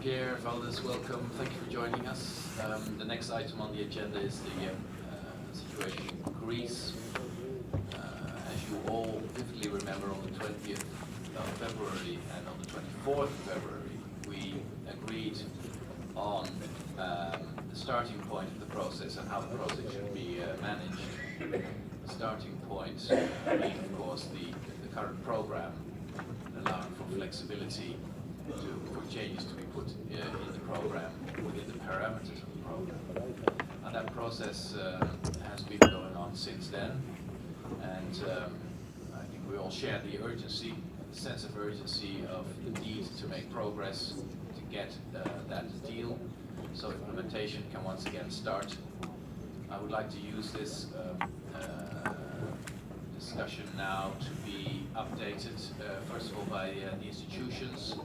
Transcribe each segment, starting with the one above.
Pierre, Valdez, welcome. Thank you for joining us. The next item on the agenda is the situation in Greece. As you all vividly remember, on the 20th of February and on the 24th of February, we agreed on the starting point of the process and how the process should be managed. The starting point being, of course, the current program, allowing for flexibility for changes to be put in the program within the parameters of the program. And that process has been going on since then, and I think we all share the urgency, the sense of urgency of the need to make progress to get that deal, so implementation can once again start. I would like to use this discussion now to be updated, first of all, by the institutions,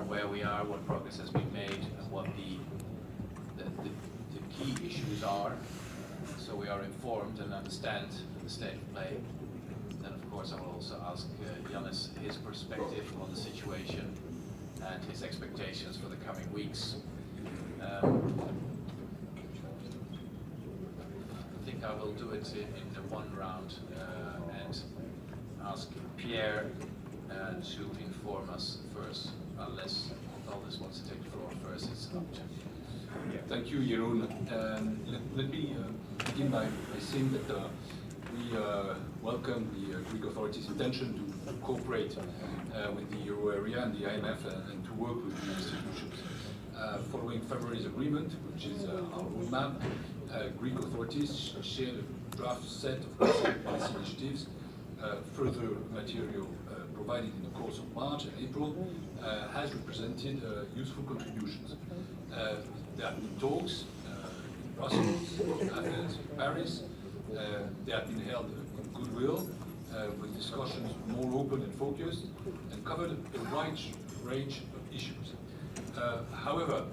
where we are, what progress has been made, and what the key issues are, so we are informed and understand the state of play. Then, of course, I will also ask Yannis his perspective on the situation and his expectations for the coming weeks. I think I will do it in the one round and ask Pierre to inform us first, unless Valdez wants to take the floor first. It's up to you. Yeah, thank you, Jeroen. Let me begin by saying that we welcome the Greek authorities' intention to cooperate with the Euro area and the IMF and to work with the institutions. Following February's agreement, which is our roadmap, Greek authorities shared a draft set of policy initiatives. Further material provided in the course of March and April has represented useful contributions. There have been talks in Brussels, Athens, Paris. They have been held in goodwill, with discussions more open and focused, and covered a wide range of issues. However,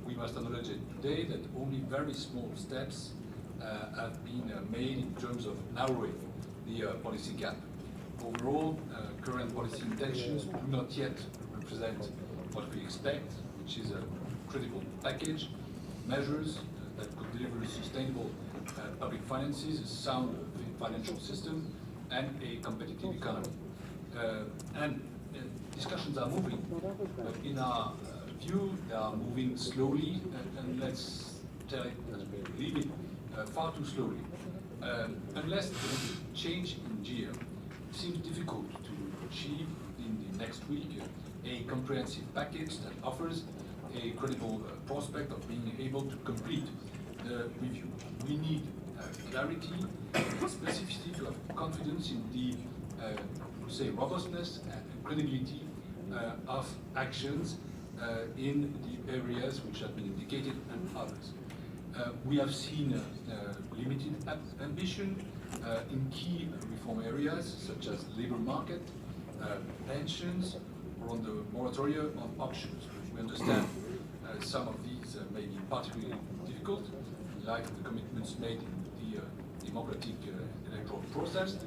we must acknowledge today that only very small steps have been made in terms of narrowing the policy gap. Overall, current policy intentions do not yet represent what we expect, which is a credible package of measures that could deliver sustainable public finances, a sound financial system, and a competitive economy. Discussions are moving, but in our view, they are moving slowly, and let's tell it as we believe it, far too slowly. Unless there is a change in gear, it seems difficult to achieve in the next week a comprehensive package that offers a credible prospect of being able to complete the review. We need clarity, specificity, to have confidence in the robustness and credibility of actions in the areas which have been indicated and others. We have seen limited ambition in key reform areas such as labor market, pensions, or on the moratorium on options. We understand some of these may be particularly difficult in light of the commitments made in the democratic electoral process,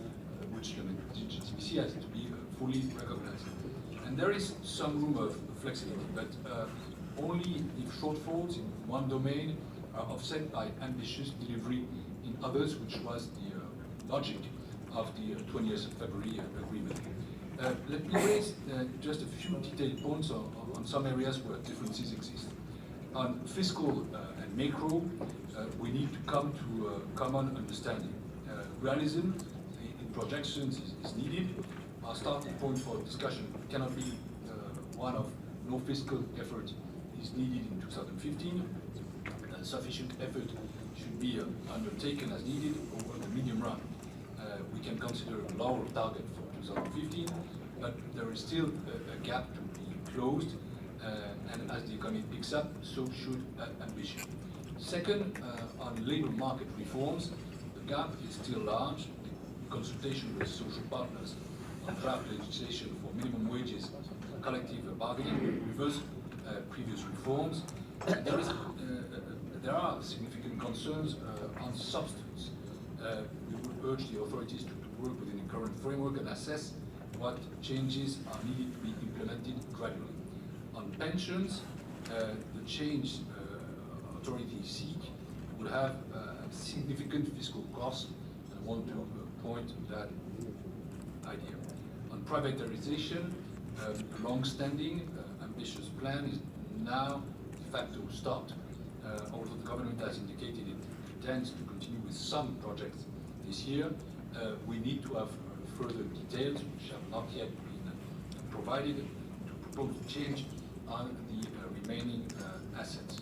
which the GTBC has to be fully recognized. And there is some room of flexibility, but only if shortfalls in one domain are offset by ambitious delivery in others, which was the logic of the 20th of February agreement. Let me raise just a few detailed points on some areas where differences exist. On fiscal and macro, we need to come to a common understanding. Realism in projections is needed. Our starting point for discussion cannot be one of no fiscal effort is needed in 2015. Sufficient effort should be undertaken as needed over the medium run. We can consider a lower target for 2015, but there is still a gap to be closed, and as the economy picks up, so should ambition. Second, on labour market reforms, the gap is still large. The consultation with social partners on draft legislation for minimum wages and collective bargaining reverse previous reforms. There are significant concerns on substance. We would urge the authorities to work within the current framework and assess what changes are needed to be implemented gradually. On pensions, the change authorities seek would have significant fiscal costs. I want to point to that idea. On privatization, a long-standing, ambitious plan is now de facto stopped. Although the government has indicated it intends to continue with some projects this year, we need to have further details, which have not yet been provided, to propose change on the remaining assets.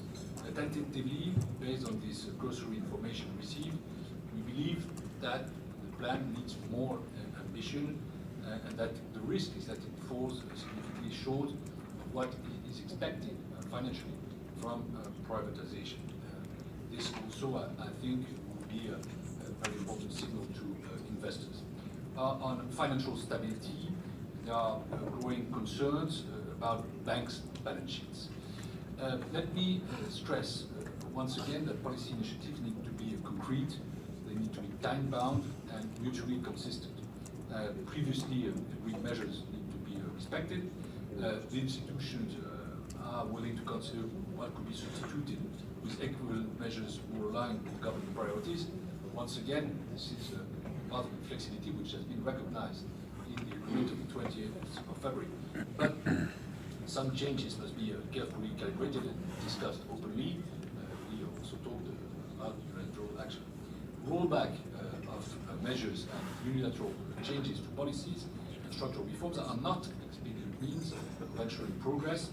Tentatively, based on this cursory information received, we believe that the plan needs more ambition, and that the risk is that it falls significantly short of what is expected financially from privatization. This also, I think, would be a very important signal to investors. On financial stability, there are growing concerns about banks' balance sheets. Let me stress once again that policy initiatives need to be concrete, they need to be time-bound and mutually consistent. Previously agreed measures need to be respected. The institutions are willing to consider what could be substituted with equivalent measures more aligned with government priorities. But once again, this is part of the flexibility which has been recognized in the agreement of the 28th of February. But some changes must be carefully calibrated and discussed openly. We also talked about unilateral action. Rollback of measures and unilateral changes to policies and structural reforms are not expedient means of ensuring progress.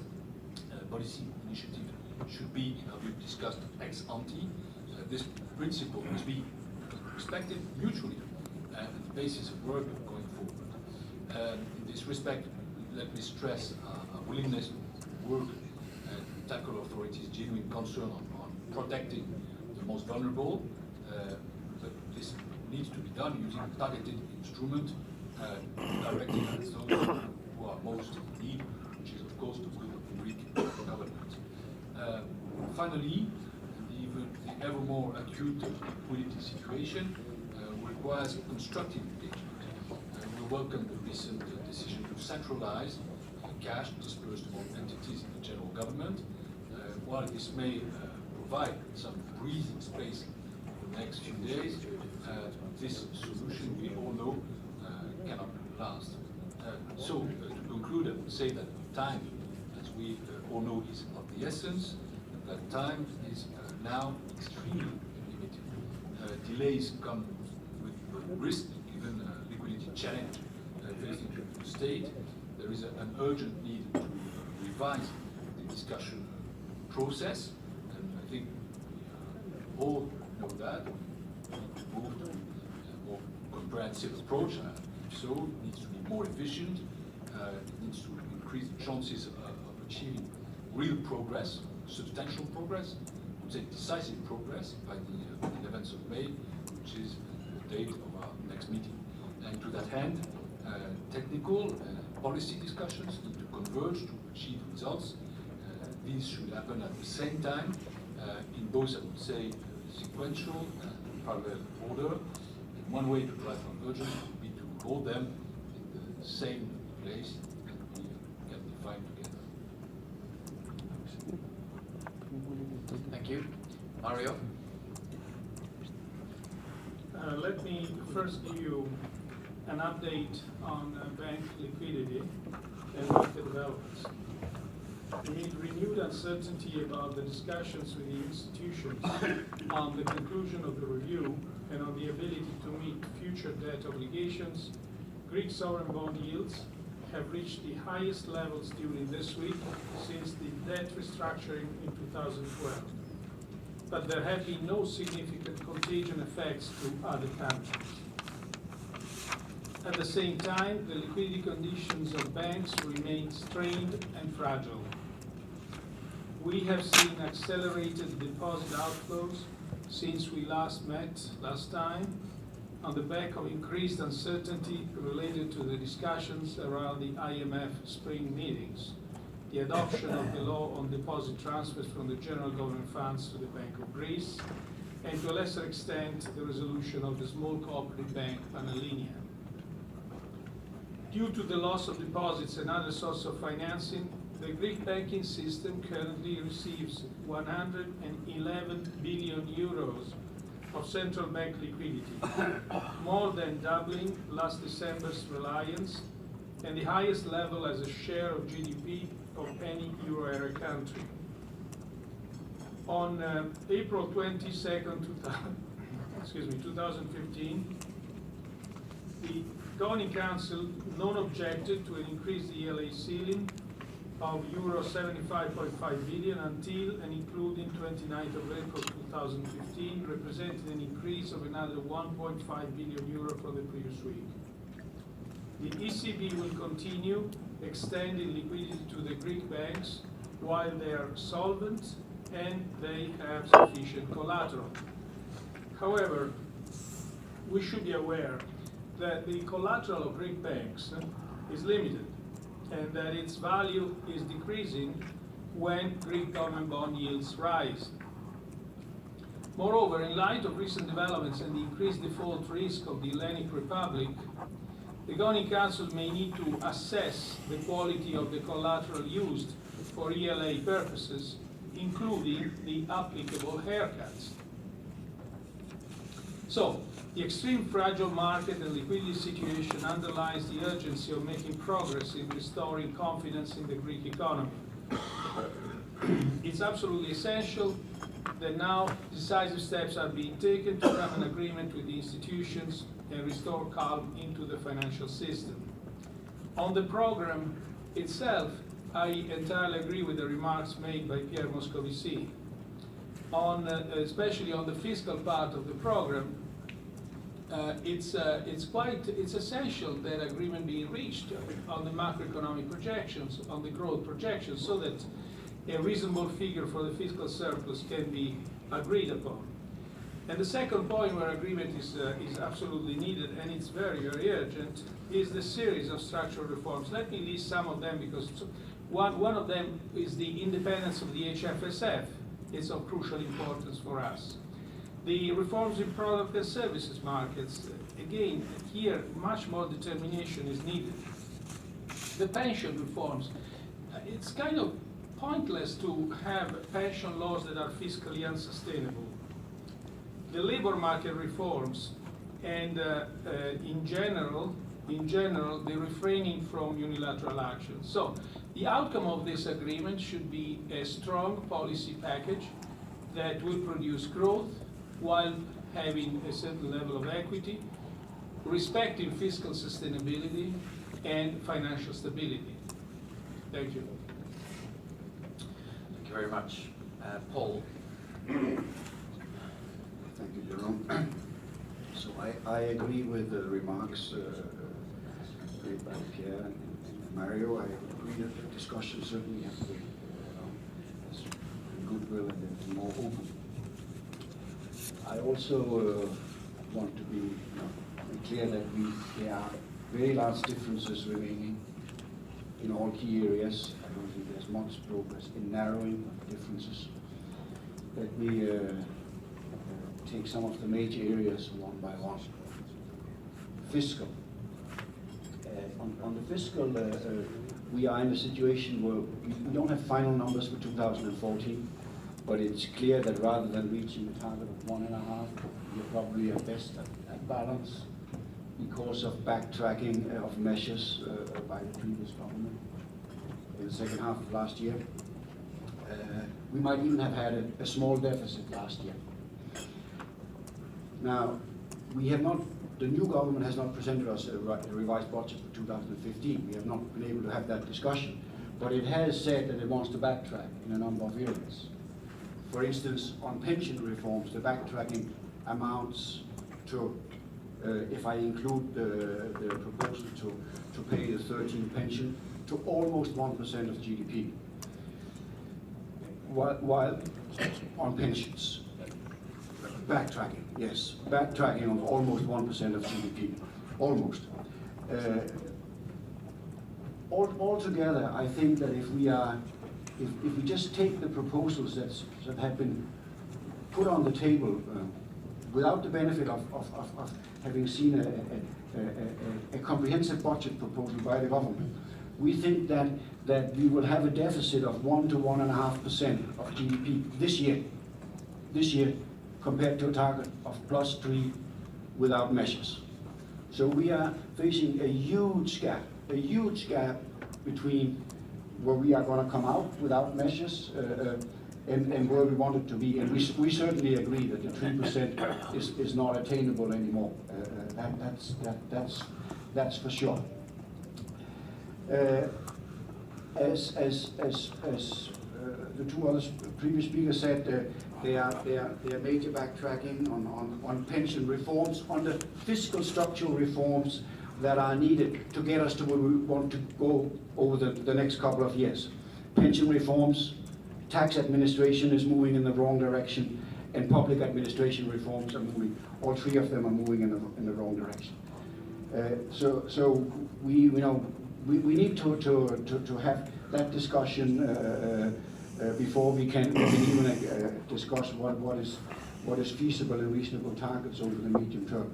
Policy initiative should be, in our view, discussed ex ante. This principle must be respected mutually and the basis of work going forward. In this respect, let me stress our willingness to work and tackle authorities' genuine concern on protecting the most vulnerable. But this needs to be done using a targeted instrument directed at those who are most in need, which is, of course, the good of Greek government. Finally, the ever more acute liquidity situation requires constructive engagement. We welcome the recent decision to centralize cash dispersed among entities in the general government. While this may provide some breathing space for the next few days, this solution, we all know, cannot last. So, to conclude, I would say that time, as we all know, is of the essence. That time is now extremely limited. Delays come with risk, given liquidity challenge facing the state. There is an urgent need to revise the discussion process, and I think we all know that. We need to move to a more comprehensive approach. So it needs to be more efficient. It needs to increase the chances of achieving real progress, substantial progress, I would say decisive progress by the 11th of May, which is the date of our next meeting. And to that end, technical policy discussions need to converge to achieve results. These should happen at the same time, in both, I would say, sequential and parallel order. And one way to drive convergence would be to hold them in the same place and we can define together. Thank you. Mario? Let me first give you an update on bank liquidity and market developments. Amid renewed uncertainty about the discussions with the institutions on the conclusion of the review and on the ability to meet future debt obligations, Greek sovereign bond yields have reached the highest levels during this week since the debt restructuring in 2012. But there have been no significant contagion effects to other countries. At the same time, the liquidity conditions of banks remain strained and fragile. We have seen accelerated deposit outflows since we last met last time, on the back of increased uncertainty related to the discussions around the IMF spring meetings, the adoption of the law on deposit transfers from the general government funds to the Bank of Greece, and to a lesser extent, the resolution of the small cooperative bank Panhellenian. Due to the loss of deposits and other sources of financing, the Greek banking system currently receives 111 billion euros of central bank liquidity, more than doubling last December's reliance, and the highest level as a share of GDP of any euro area country. On April 22nd, 2015, the Governing Council non-objected to an increase the ELA ceiling of euro 75.5 billion until and including 29th of April 2015, representing an increase of another 1.5 billion euro from the previous week. The ECB will continue extending liquidity to the Greek banks while they are solvent and they have sufficient collateral. However, we should be aware that the collateral of Greek banks is limited and that its value is decreasing when Greek government bond yields rise. Moreover, in light of recent developments and the increased default risk of the Hellenic Republic, the Governing Council may need to assess the quality of the collateral used for ELA purposes, including the applicable haircuts. So, the extreme fragile market and liquidity situation underlines the urgency of making progress in restoring confidence in the Greek economy. It's absolutely essential that now decisive steps are being taken to have an agreement with the institutions and restore calm into the financial system. On the program itself, I entirely agree with the remarks made by Pierre Moscovici. Especially on the fiscal part of the program, it's essential that agreement be reached on the macroeconomic projections, on the growth projections, so that a reasonable figure for the fiscal surplus can be agreed upon. And the second point where agreement is absolutely needed, and it's very, very urgent, is the series of structural reforms. Let me list some of them, because one of them is the independence of the HFSF. It's of crucial importance for us. The reforms in product and services markets, again, here much more determination is needed. The pension reforms, it's kind of pointless to have pension laws that are fiscally unsustainable. The labor market reforms, and in general, the refraining from unilateral action. So, the outcome of this agreement should be a strong policy package that will produce growth while having a certain level of equity, respecting fiscal sustainability and financial stability. Thank you. Thank you very much. Paul. Thank you, Jörg. So I agree with the remarks made by Pierre and Mario. I agree that the discussion certainly has to be goodwill and more open. I also want to be clear that there are very large differences remaining in all key areas. I don't think there's much progress in narrowing of differences. Let me take some of the major areas one by one. Fiscal. On the fiscal, we are in a situation where we don't have final numbers for 2014, but it's clear that rather than reaching a target of 1.5, we're probably at best at balance because of backtracking of measures by the previous government in the second half of last year. We might even have had a small deficit last year. Now, we have not, the new government has not presented us a revised budget for 2015. We have not been able to have that discussion. But it has said that it wants to backtrack in a number of areas. For instance, on pension reforms, the backtracking amounts to, if I include the proposal to pay the 13 pension, to almost 1% of GDP. While on pensions, backtracking, yes, backtracking of almost 1% of GDP, almost. Altogether, I think that if we just take the proposals that have been put on the table without the benefit of having seen a comprehensive budget proposal by the government, we think that we will have a deficit of 1 to 1.5% of GDP this year, compared to a target of +3 without measures. So we are facing a huge gap between where we are going to come out without measures and where we want it to be. And we certainly agree that the 3% is not attainable anymore. That's for sure. As the two other previous speakers said, they are major backtracking on pension reforms, on the fiscal structural reforms that are needed to get us to where we want to go over the next couple of years. Pension reforms, tax administration is moving in the wrong direction, and public administration reforms are moving. All three of them are moving in the wrong direction. So we need to have that discussion before we can even discuss what is feasible and reasonable targets over the medium term.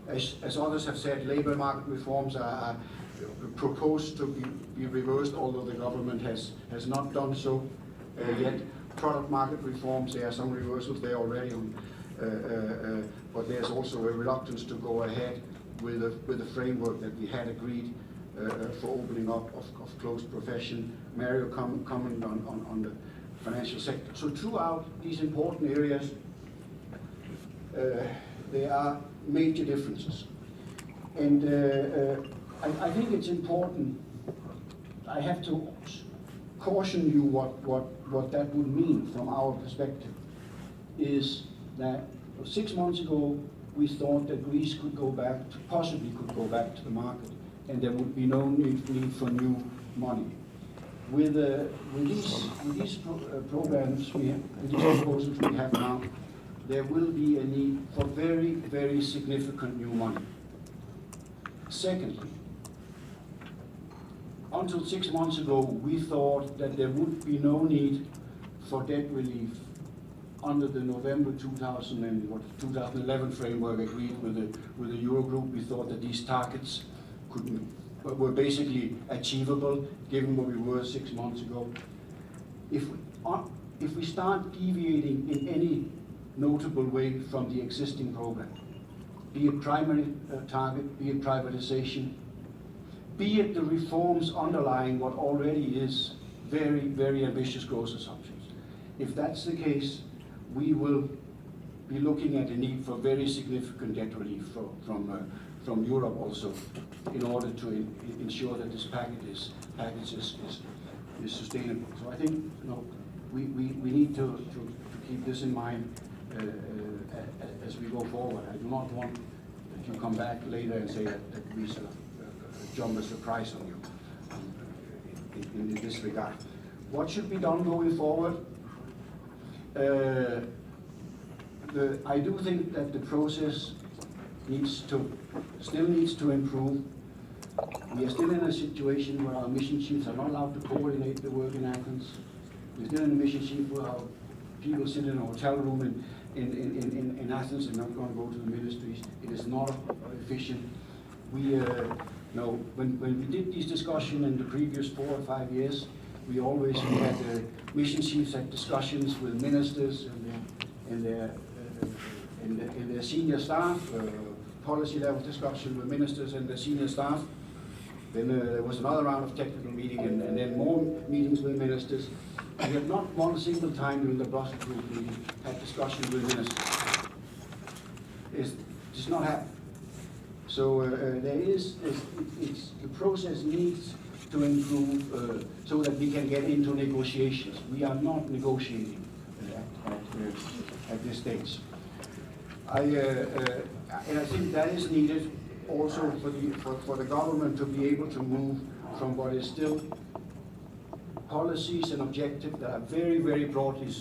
As others have said, labor market reforms are proposed to be reversed, although the government has not done so yet. Product market reforms, there are some reversals there already, but there's also a reluctance to go ahead with the framework that we had agreed for opening up of closed profession. Mario commented on the financial sector. So throughout these important areas, there are major differences. And I think it's important, I have to caution you what that would mean from our perspective, is that 6 months ago we thought that Greece possibly could go back to the market, and there would be no need for new money. With these programs we have, with these proposals we have now, there will be a need for very, very significant new money. Secondly, until 6 months ago, we thought that there would be no need for debt relief under the November 2011 framework agreed with the Eurogroup. We thought that these targets were basically achievable given where we were 6 months ago. If we start deviating in any notable way from the existing program, be it primary target, be it privatization, be it the reforms underlying what already is very, very ambitious growth assumptions. If that's the case, we will be looking at a need for very significant debt relief from Europe also, in order to ensure that this package is sustainable. So I think we need to keep this in mind as we go forward. I do not want that you come back later and say that we sort of jump a surprise on you in this regard. What should be done going forward? I do think that the process still needs to improve. We are still in a situation where our mission chiefs are not allowed to coordinate the work in Athens. We're still in a mission chief where our people sit in a hotel room in Athens and not going to go to the ministries. It is not efficient. When we did these discussions in the previous 4 or 5 years, we had mission chiefs had discussions with ministers and their senior staff, policy level discussion with ministers and their senior staff. Then there was another round of technical meeting and then more meetings with ministers. We have not one single time during the Brussels group meeting had discussion with ministers. It does not happen. So the process needs to improve so that we can get into negotiations. We are not negotiating at this stage. And I think that is needed also for the government to be able to move from what is still policies and objectives that are very, very broadly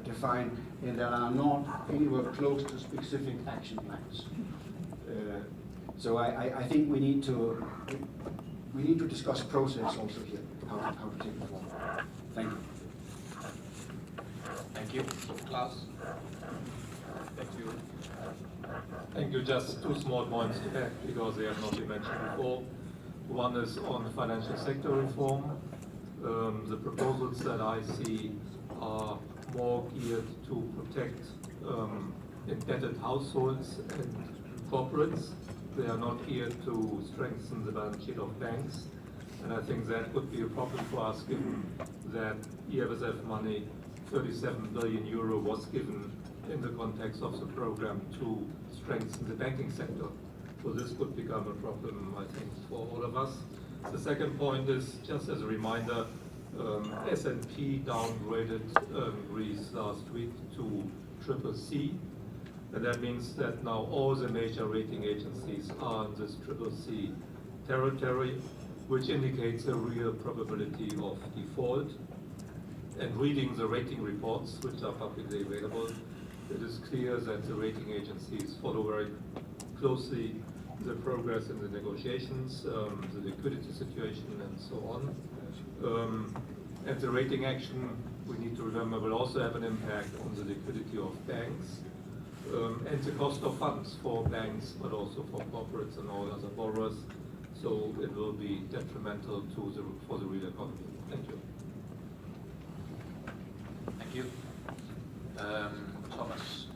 defined and that are not anywhere close to specific action plans. So I think we need to discuss process also here, how to take it forward. Thank you. Thank you. Klaus? Thank you. Thank you. Just two small points to add because they have not been mentioned before. One is on financial sector reform. The proposals that I see are more geared to protect indebted households and corporates. They are not geared to strengthen the balance sheet of banks. And I think that could be a problem for us given that EFSF money, 37 billion euro, was given in the context of the program to strengthen the banking sector. So this could become a problem, I think, for all of us. The second point is, just as a reminder, S&P downgraded Greece last week to CCC. And that means that now all the major rating agencies are in this CCC territory, which indicates a real probability of default. And reading the rating reports, which are publicly available, it is clear that the rating agencies follow very closely the progress in the negotiations, the liquidity situation, and so on. And the rating action, we need to remember, will also have an impact on the liquidity of banks and the cost of funds for banks, but also for corporates and all other borrowers. So it will be detrimental for the real economy. Thank you. Thank you. Thomas,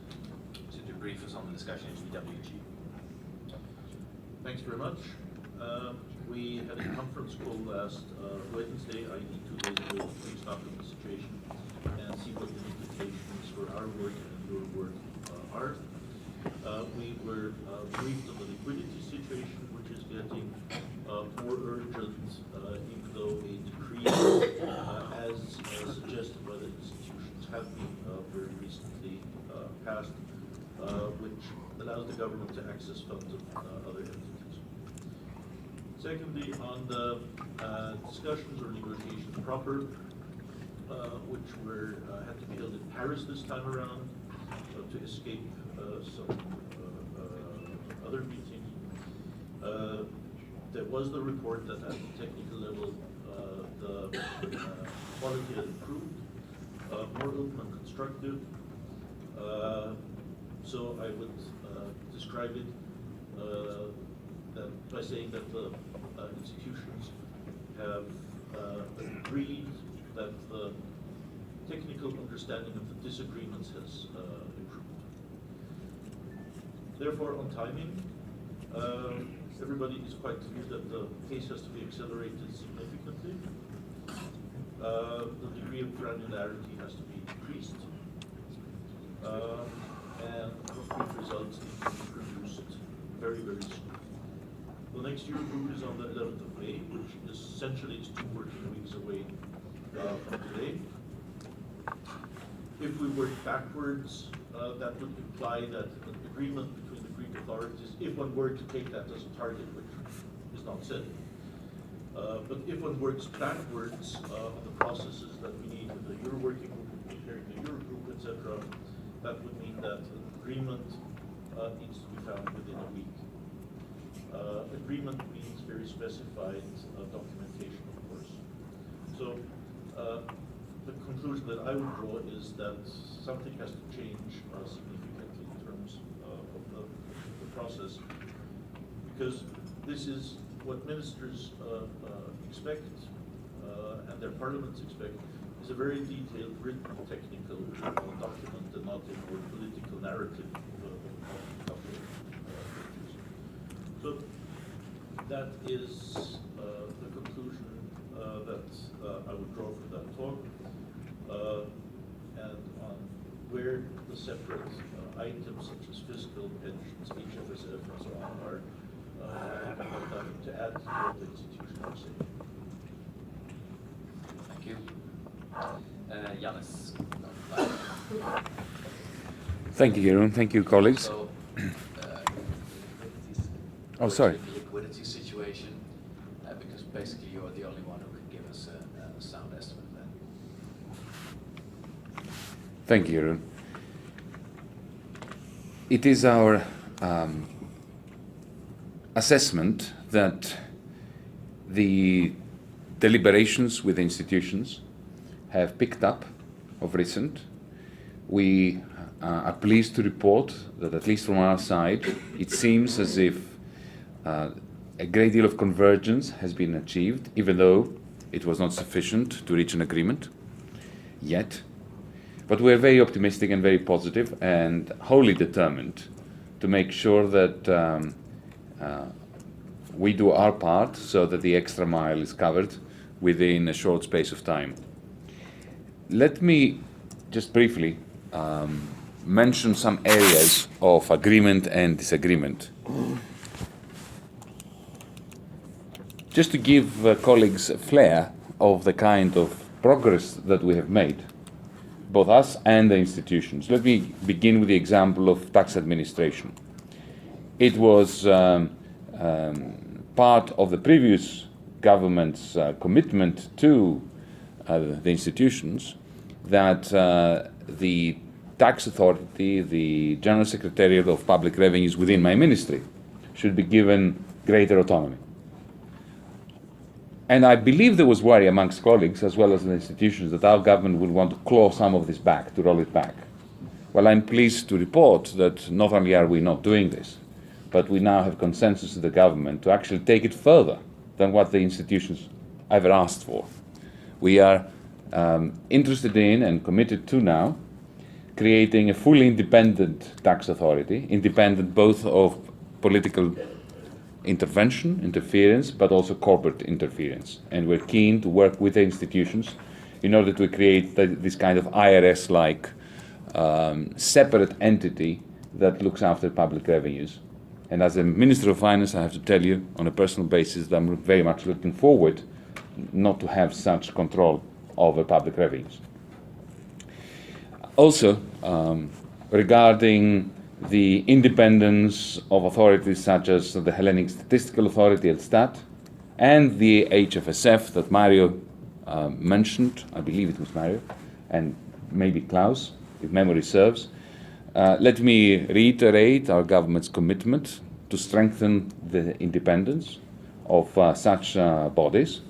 to debrief us on the discussion in EWG. Thanks very much. We had a conference call last Wednesday, i.e. 2 days ago, to stop in the situation and see what the implications for our work and your work are. We were briefed on the liquidity situation, which is getting more urgent, even though a decree, as suggested by the institutions, have been very recently passed, which allows the government to access funds of other entities. Secondly, on the discussions or negotiations proper, which had to be held in Paris this time around to escape some other meetings. There was the report that at the technical level the quality had improved, more open and constructive. So I would describe it by saying that the institutions have agreed that the technical understanding of the disagreements has improved. Therefore, on timing, everybody is quite clear that the case has to be accelerated significantly. The degree of granularity has to be increased. And concrete results need to be produced very, very soon. The next Eurogroup is on the 11th of May, which essentially is 2 working weeks away from today. If we work backwards, that would imply that an agreement between the Greek authorities, if one were to take that as a target, which is not said, but if one works backwards on the processes that we need with the Euro working group, preparing the Eurogroup, etc., that would mean that an agreement needs to be found within a week. Agreement means very specified documentation, of course. So the conclusion that I would draw is that something has to change significantly in terms of the process, because this is what ministers expect and their parliaments expect, is a very detailed, written, technical document and not a more political narrative of issues. So that is the conclusion that I would draw from that talk. And on where the separate items such as fiscal, pensions, HFSF, and so on are to add to what the institution are saying. Thank you. Yannis. Thank you, Jeroen. Thank you, colleagues. So, Oh, sorry. The liquidity situation, because basically you're the only one who can give us a sound estimate of that. Thank you, Jeroen. It is our assessment that the deliberations with institutions have picked up of recent. We are pleased to report that, at least from our side, it seems as if a great deal of convergence has been achieved, even though it was not sufficient to reach an agreement yet. But we're very optimistic and very positive and wholly determined to make sure that we do our part so that the extra mile is covered within a short space of time. Let me just briefly mention some areas of agreement and disagreement. Just to give colleagues a flair of the kind of progress that we have made, both us and the institutions. Let me begin with the example of tax administration. It was part of the previous government's commitment to the institutions that the tax authority, the General Secretariat of Public Revenues within my ministry, should be given greater autonomy. And I believe there was worry amongst colleagues as well as the institutions that our government would want to claw some of this back, to roll it back. Well, I'm pleased to report that not only are we not doing this, but we now have consensus in the government to actually take it further than what the institutions ever asked for. We are interested in and committed to now creating a fully independent tax authority, independent both of political interference, but also corporate interference. And we're keen to work with the institutions in order to create this kind of IRS-like separate entity that looks after public revenues. And as a Minister of Finance, I have to tell you on a personal basis that I'm very much looking forward not to have such control over public revenues. Also, regarding the independence of authorities such as the Hellenic Statistical Authority, Elstat, and the HFSF that Mario mentioned, I believe it was Mario, and maybe Klaus, if memory serves. Let me reiterate our government's commitment to strengthen the independence of such bodies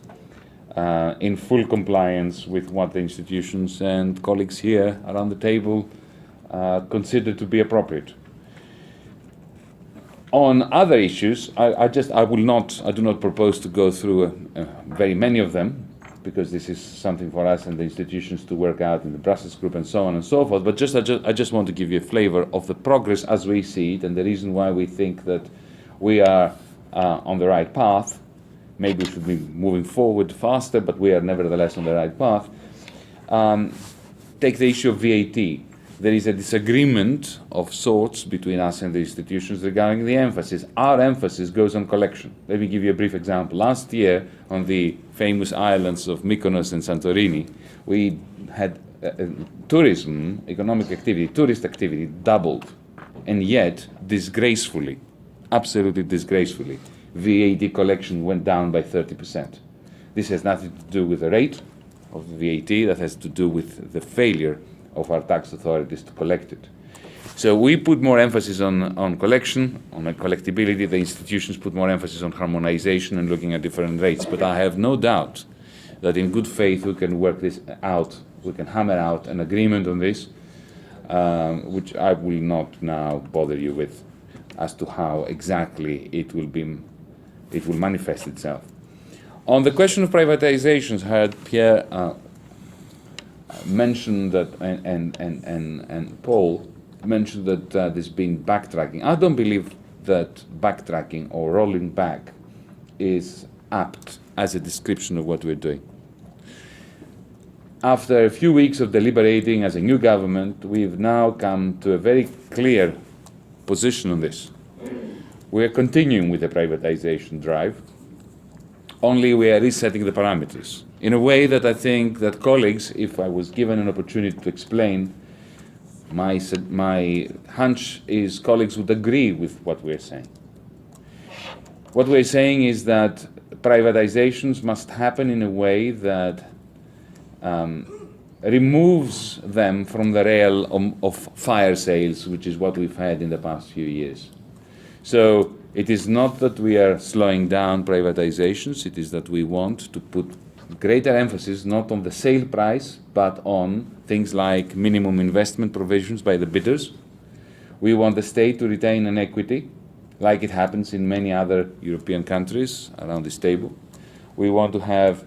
in full compliance with what the institutions and colleagues here around the table consider to be appropriate. On other issues, I do not propose to go through very many of them, because this is something for us and the institutions to work out in the Brussels group and so on and so forth. But I just want to give you a flavor of the progress as we see it and the reason why we think that we are on the right path. Maybe we should be moving forward faster, but we are nevertheless on the right path. Take the issue of VAT. There is a disagreement of sorts between us and the institutions regarding the emphasis. Our emphasis goes on collection. Let me give you a brief example. Last year, on the famous islands of Mykonos and Santorini, we had tourism, economic activity, tourist activity doubled. And yet, disgracefully, absolutely disgracefully, VAT collection went down by 30%. This has nothing to do with the rate of the VAT, that has to do with the failure of our tax authorities to collect it. So we put more emphasis on collection, on collectability. The institutions put more emphasis on harmonization and looking at different rates. But I have no doubt that in good faith we can work this out. We can hammer out an agreement on this, which I will not now bother you with as to how exactly it will manifest itself. On the question of privatizations, I heard Pierre mentioned that, and Paul mentioned that there's been backtracking. I don't believe that backtracking or rolling back is apt as a description of what we're doing. after a few weeks of deliberating as a new government, we've now come to a very clear position on this. We are continuing with the privatization drive, only we are resetting the parameters in a way that I think that colleagues, if I was given an opportunity to explain, my hunch is colleagues would agree with what we're saying. What we're saying is that privatizations must happen in a way that removes them from the realm of fire sales, which is what we've had in the past few years. So it is not that we are slowing down privatizations, it is that we want to put greater emphasis not on the sale price, but on things like minimum investment provisions by the bidders. We want the state to retain an equity, like it happens in many other European countries around this table. We want to have,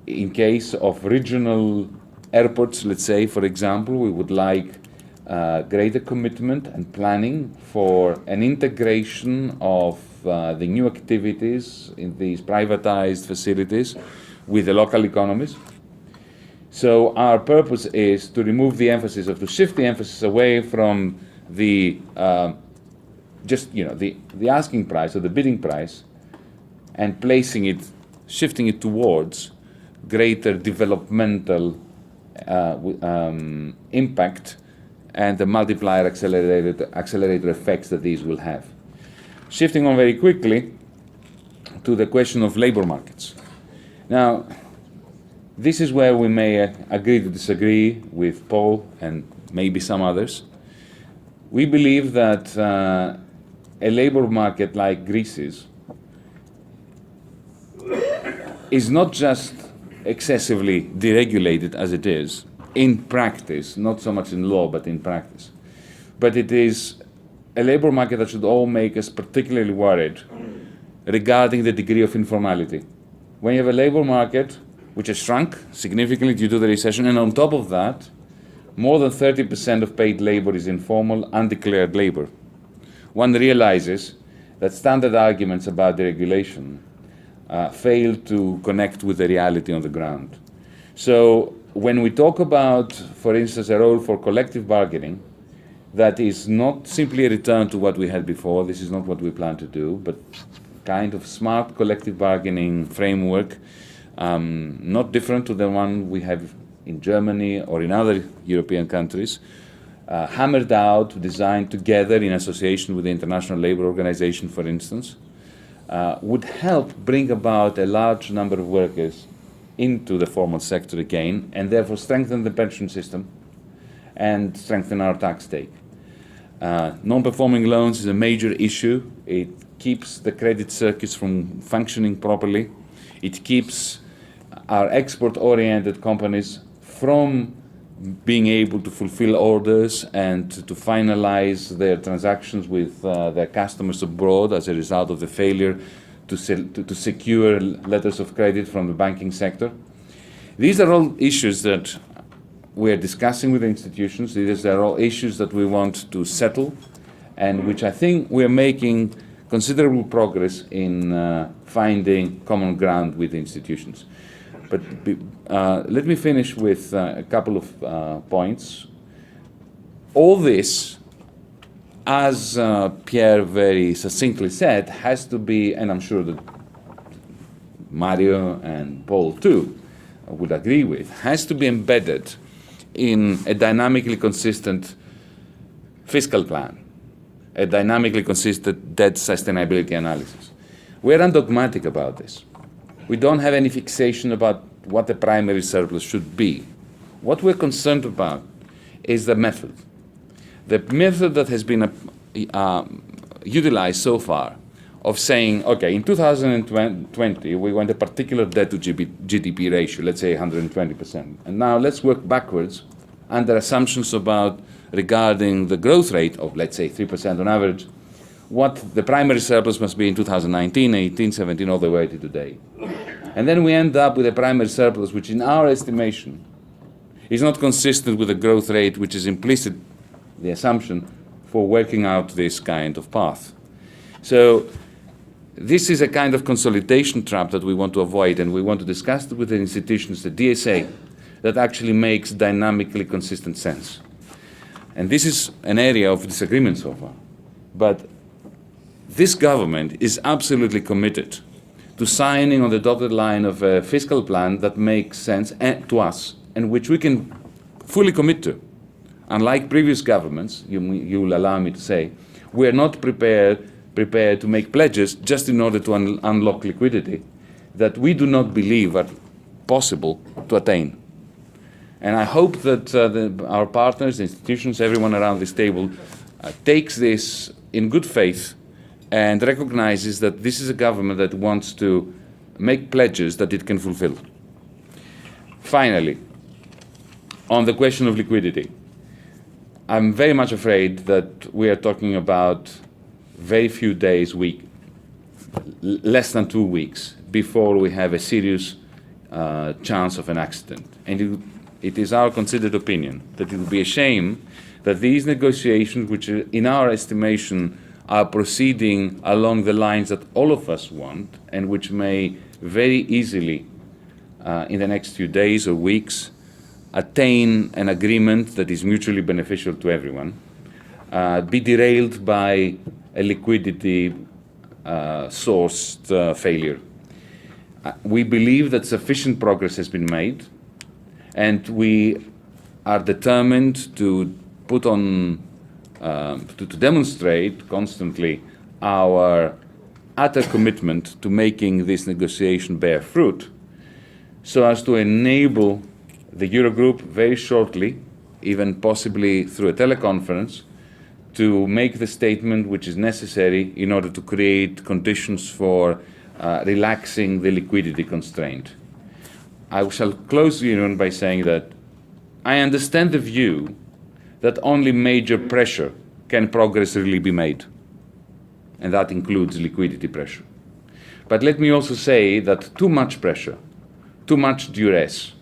in case of regional airports, let's say, for example, we would like greater commitment and planning for an integration of the new activities in these privatized facilities with the local economies. So our purpose is to remove the emphasis, or to shift the emphasis away from the the asking price or the bidding price, and placing it, shifting it towards greater developmental impact and the multiplier accelerator effects that these will have. Shifting on very quickly to the question of labor markets. Now, this is where we may agree to disagree with Paul and maybe some others. We believe that a labor market like Greece's is not just excessively deregulated as it is in practice, not so much in law, but in practice. But it is a labor market that should all make us particularly worried regarding the degree of informality. When you have a labor market which has shrunk significantly due to the recession, and on top of that, more than 30% of paid labor is informal, undeclared labor, one realizes that standard arguments about deregulation fail to connect with the reality on the ground. So when we talk about, for instance, a role for collective bargaining, that is not simply a return to what we had before, this is not what we plan to do, but kind of smart collective bargaining framework, not different to the one we have in Germany or in other European countries, hammered out, designed together in association with the International Labour Organization, for instance, would help bring about a large number of workers into the formal sector again, and therefore strengthen the pension system and strengthen our tax take. Non-performing loans is a major issue. It keeps the credit circuits from functioning properly. It keeps our export-oriented companies from being able to fulfill orders and to finalize their transactions with their customers abroad as a result of the failure to secure letters of credit from the banking sector. These are all issues that we are discussing with the institutions. These are all issues that we want to settle, and which I think we are making considerable progress in finding common ground with the institutions. But let me finish with a couple of points. All this, as Pierre very succinctly said, has to be, and I'm sure that Mario and Paul too would agree with, has to be embedded in a dynamically consistent fiscal plan, a dynamically consistent debt sustainability analysis. We're undogmatic about this. We don't have any fixation about what the primary surplus should be. What we're concerned about is the method. The method that has been utilized so far of saying, okay, in 2020, we want a particular debt to GDP ratio, let's say 120%. And now let's work backwards under assumptions about regarding the growth rate of, let's say, 3% on average, what the primary surplus must be in 2019, 18, 17, all the way to today. And then we end up with a primary surplus, which in our estimation is not consistent with the growth rate, which is implicit, the assumption, for working out this kind of path. So This is a kind of consolidation trap that we want to avoid, and we want to discuss it with the institutions, the DSA, that actually makes dynamically consistent sense. And this is an area of disagreement so far. But this government is absolutely committed to signing on the dotted line of a fiscal plan that makes sense to us and which we can fully commit to. Unlike previous governments, you will allow me to say, we are not prepared to make pledges just in order to unlock liquidity that we do not believe are possible to attain. And I hope that our partners, institutions, everyone around this table takes this in good faith and recognizes that this is a government that wants to make pledges that it can fulfill. Finally, on the question of liquidity, I'm very much afraid that we are talking about very few days, less than 2 weeks, before we have a serious chance of an accident. And it is our considered opinion that it would be a shame that these negotiations, which in our estimation are proceeding along the lines that all of us want, and which may very easily, in the next few days or weeks, attain an agreement that is mutually beneficial to everyone, be derailed by a liquidity sourced failure. We believe that sufficient progress has been made, and we are determined to put on, to demonstrate constantly our utter commitment to making this negotiation bear fruit, so as to enable the Eurogroup very shortly, even possibly through a teleconference, to make the statement which is necessary in order to create conditions for relaxing the liquidity constraint. I shall close the union by saying that I understand the view that only major pressure can progress really be made, and that includes liquidity pressure. But let me also say that too much pressure, too much duress,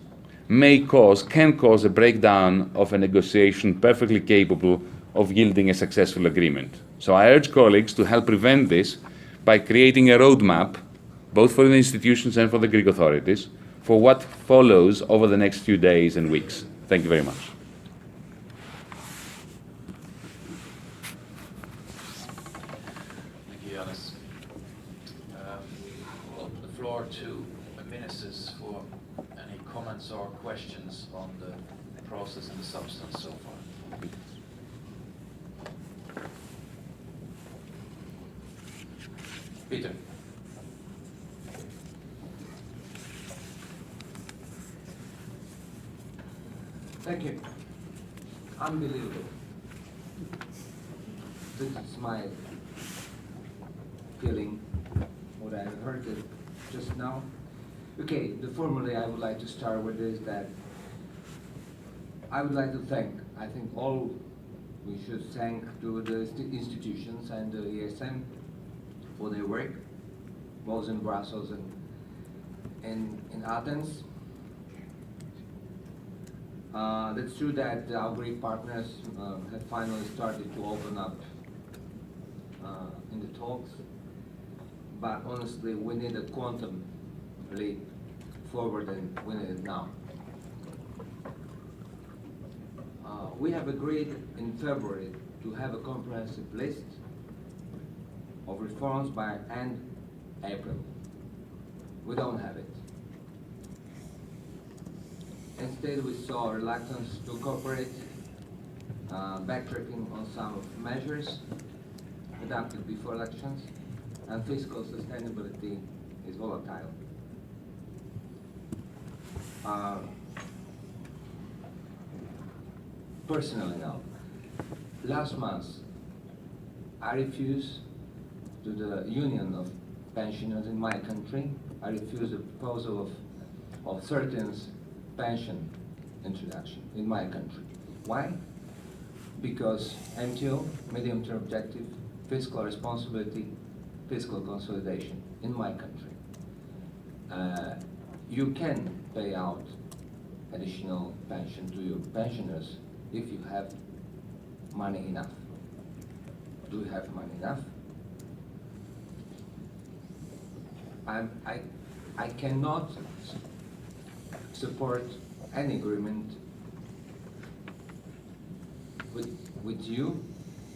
can cause a breakdown of a negotiation perfectly capable of yielding a successful agreement. So I urge colleagues to help prevent this by creating a roadmap, both for the institutions and for the Greek authorities, for what follows over the next few days and weeks. Thank you very much. Thank you, Yannis. We'll open the floor to ministers for any comments or questions on the process and the substance so far. Peter. Thank you. Unbelievable. This is my feeling, what I heard just now. Okay, the formula I would like to start with is that I would like to thank, I think we should thank to the institutions and the ESM for their work, both in Brussels and in Athens. That's true that our Greek partners have finally started to open up in the talks, but honestly, we need a quantum leap forward, and we need it now. We have agreed in February to have a comprehensive list of reforms by end April. We don't have it. Instead, we saw reluctance to cooperate, backtracking on some of measures adopted before elections, and fiscal sustainability is volatile. Personally now, last month, I refused to the union of pensioners in my country, I refused the proposal of 13th pension introduction in my country. Why? Because MTO, medium-term objective, fiscal responsibility, fiscal consolidation in my country. You can pay out additional pension to your pensioners if you have money enough. Do you have money enough? I cannot support any agreement with you,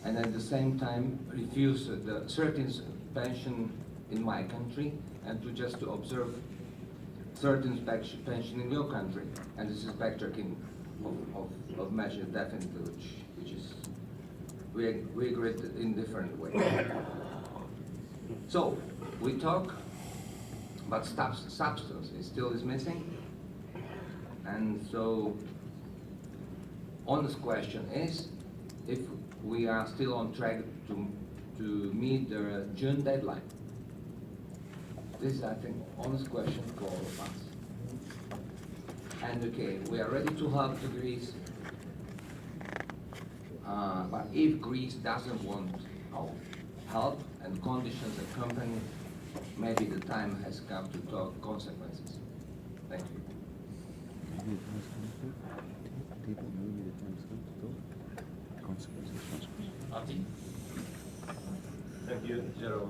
and at the same time refuse the certain pension in my country, and to observe certain pension in your country. And this is backtracking of measures definitely, which is we agree in different ways. So we talk, but substance still is missing. And so honest question is if we are still on track to meet the June deadline. This is, I think, honest question for all of us. And okay, we are ready to help to Greece, but if Greece doesn't want our help and conditions accompany, maybe the time has come to talk consequences. Thank you. Martin? Thank you, Jörg.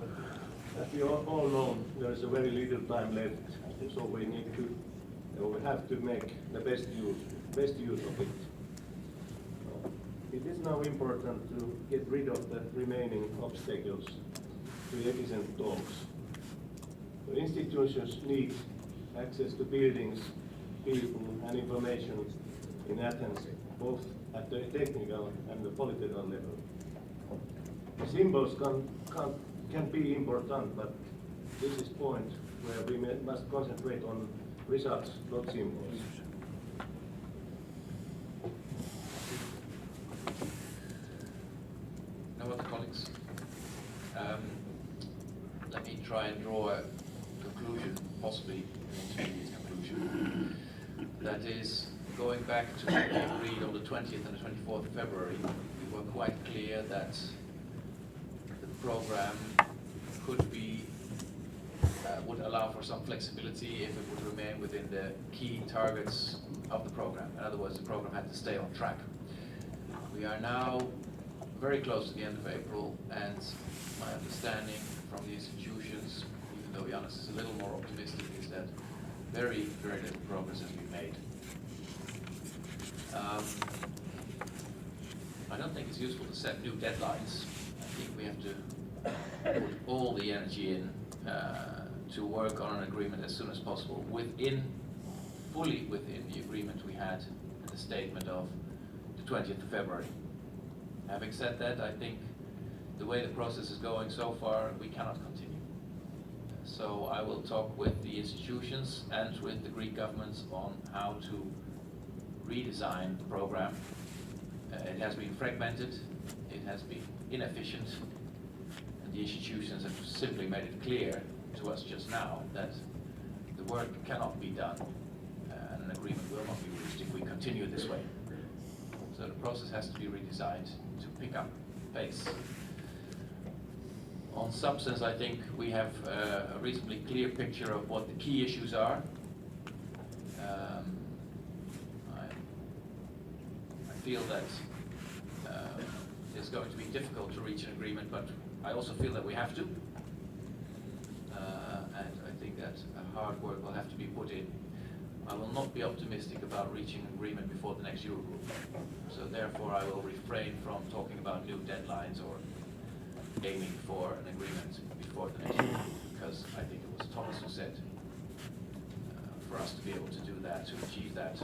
As we all know, there is a very little time left, so we have to make the best use of it. It is now important to get rid of the remaining obstacles to efficient talks. The institutions need access to buildings, people and information in Athens, both at the technical and the political level. The symbols can be important, but this is a point where we must concentrate on results, not symbols. No other colleagues? Let me try and draw a conclusion, possibly an intermediate conclusion. That is, going back to what we agreed on the 20th and the 24th of February, we were quite clear that the program would allow for some flexibility if it would remain within the key targets of the program. In other words, the program had to stay on track. We are now very close to the end of April, and my understanding from the institutions, even though Janis is a little more optimistic, is that very, very little progress has been made. I don't think it's useful to set new deadlines. I think we have to put all the energy in to work on an agreement as soon as possible, fully within the agreement we had in the statement of the 20th of February. Having said that, I think the way the process is going so far, we cannot continue. So I will talk with the institutions and with the Greek governments on how to redesign the program. It has been fragmented, it has been inefficient, and the institutions have simply made it clear to us just now that the work cannot be done and an agreement will not be reached if we continue this way. So the process has to be redesigned to pick up pace. On substance, I think we have a reasonably clear picture of what the key issues are. I feel that it's going to be difficult to reach an agreement, but I also feel that we have to. And I think that hard work will have to be put in. I will not be optimistic about reaching an agreement before the next Eurogroup. So therefore I will refrain from talking about new deadlines or aiming for an agreement before the next Eurogroup, because I think it was Thomas who said for us to be able to do that, to achieve that,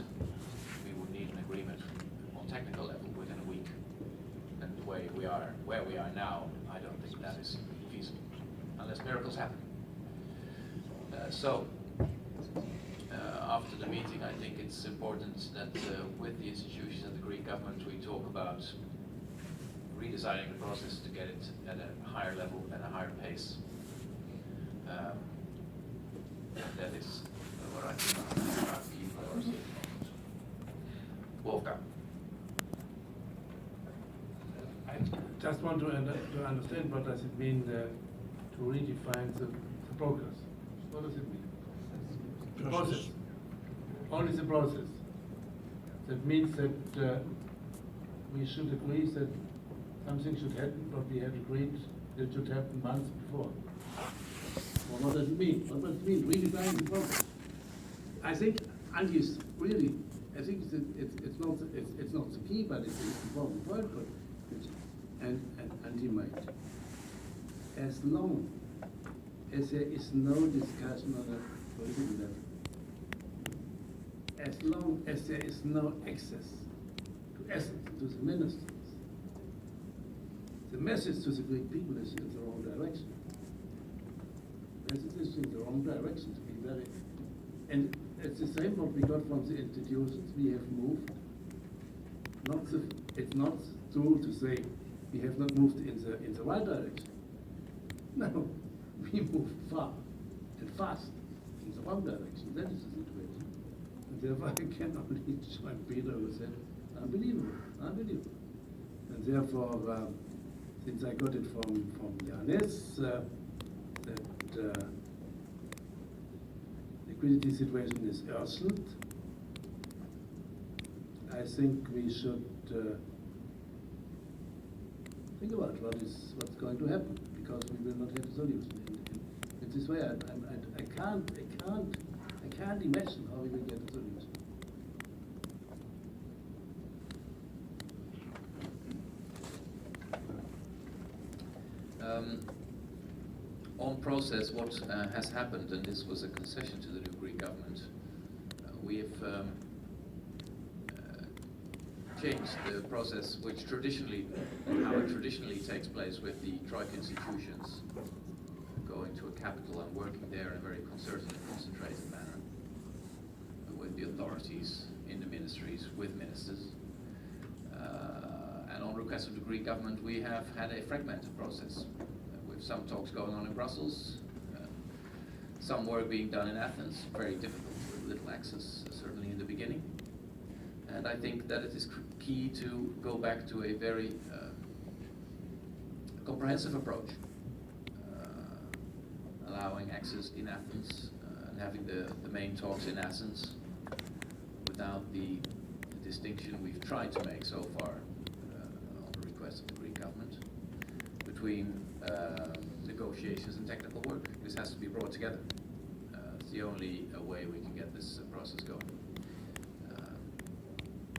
we would need an agreement on technical level within a week. And the way we are, where we are now, I don't think that is feasible, unless miracles happen. After the meeting, I think it's important that with the institutions and the Greek government, we talk about redesigning the process to get it at a higher level and a higher pace. That is what I think are key priorities. Wolfgang. I just want to understand what does it mean to redefine the progress. What does it mean? The process. Only the process. That means that we should agree that something should happen, but we had agreed that it should happen months before. Well, what does it mean? What does it mean? Redefine the problem. I think Andy is really, I think it's not the key, but it's an important point. But and Andy might. As long as there is no discussion on a political level, as long as there is no access to assets, to the ministers, the message to the Greek people is in the wrong direction. The message is in the wrong direction, to be very. And it's the same what we got from the institutions. We have moved. It's not true to say we have not moved in the right direction. No, we moved far and fast in the wrong direction. That is the situation. And therefore I can only join Peter who said, unbelievable, unbelievable. And therefore, since I got it from Janis, that liquidity situation is urgent, I think we should think about what's going to happen, because we will not have a solution. In this way, I can't imagine how we will get a solution. On process, what has happened, and this was a concession to the new Greek government, we have changed the process which traditionally, how it traditionally takes place with the Troika institutions going to a capital and working there in a very concerted and concentrated manner with the authorities in the ministries, with ministers. And on request of the Greek government, we have had a fragmented process with some talks going on in Brussels, some work being done in Athens, very difficult with little access, certainly in the beginning. And I think that it is key to go back to a very comprehensive approach, allowing access in Athens and having the main talks in Athens without the distinction we've tried to make so far on the request of the Greek government between negotiations and technical work. This has to be brought together. It's the only way we can get this process going.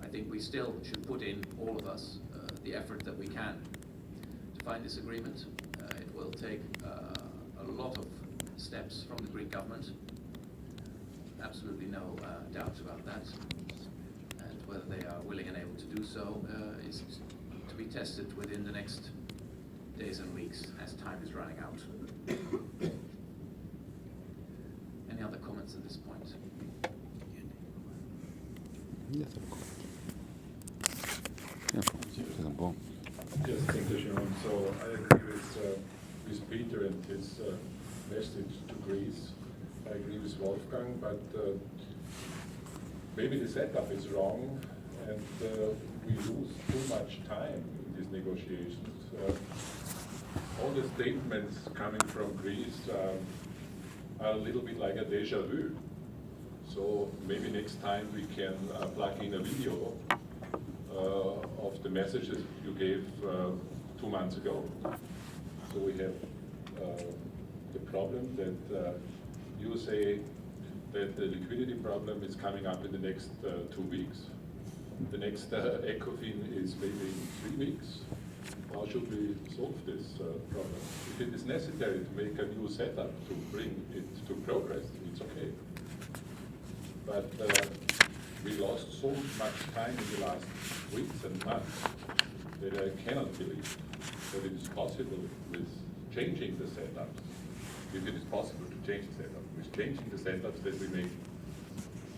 I think we still should put in, all of us, the effort that we can to find this agreement. It will take a lot of steps from the Greek government. Absolutely no doubts about that. And whether they are willing and able to do so is to be tested within the next days and weeks as time is running out. Any other comments at this point? Yes, thank you, Jörg. So I agree with Peter and his message to Greece. I agree with Wolfgang, but maybe the setup is wrong, and we lose too much time in these negotiations. All the statements coming from Greece are a little bit like a déjà vu. So maybe next time we can plug in a video of the messages you gave 2 months ago. So we have the problem that you say that the liquidity problem is coming up in the next 2 weeks. The next ECOFIN is maybe in 3 weeks. How should we solve this problem? If it is necessary to make a new setup to bring it to progress, it's okay. But we lost so much time in the last weeks and months that I cannot believe that it is possible with changing the setup, if it is possible to change the setup, with changing the setups that we make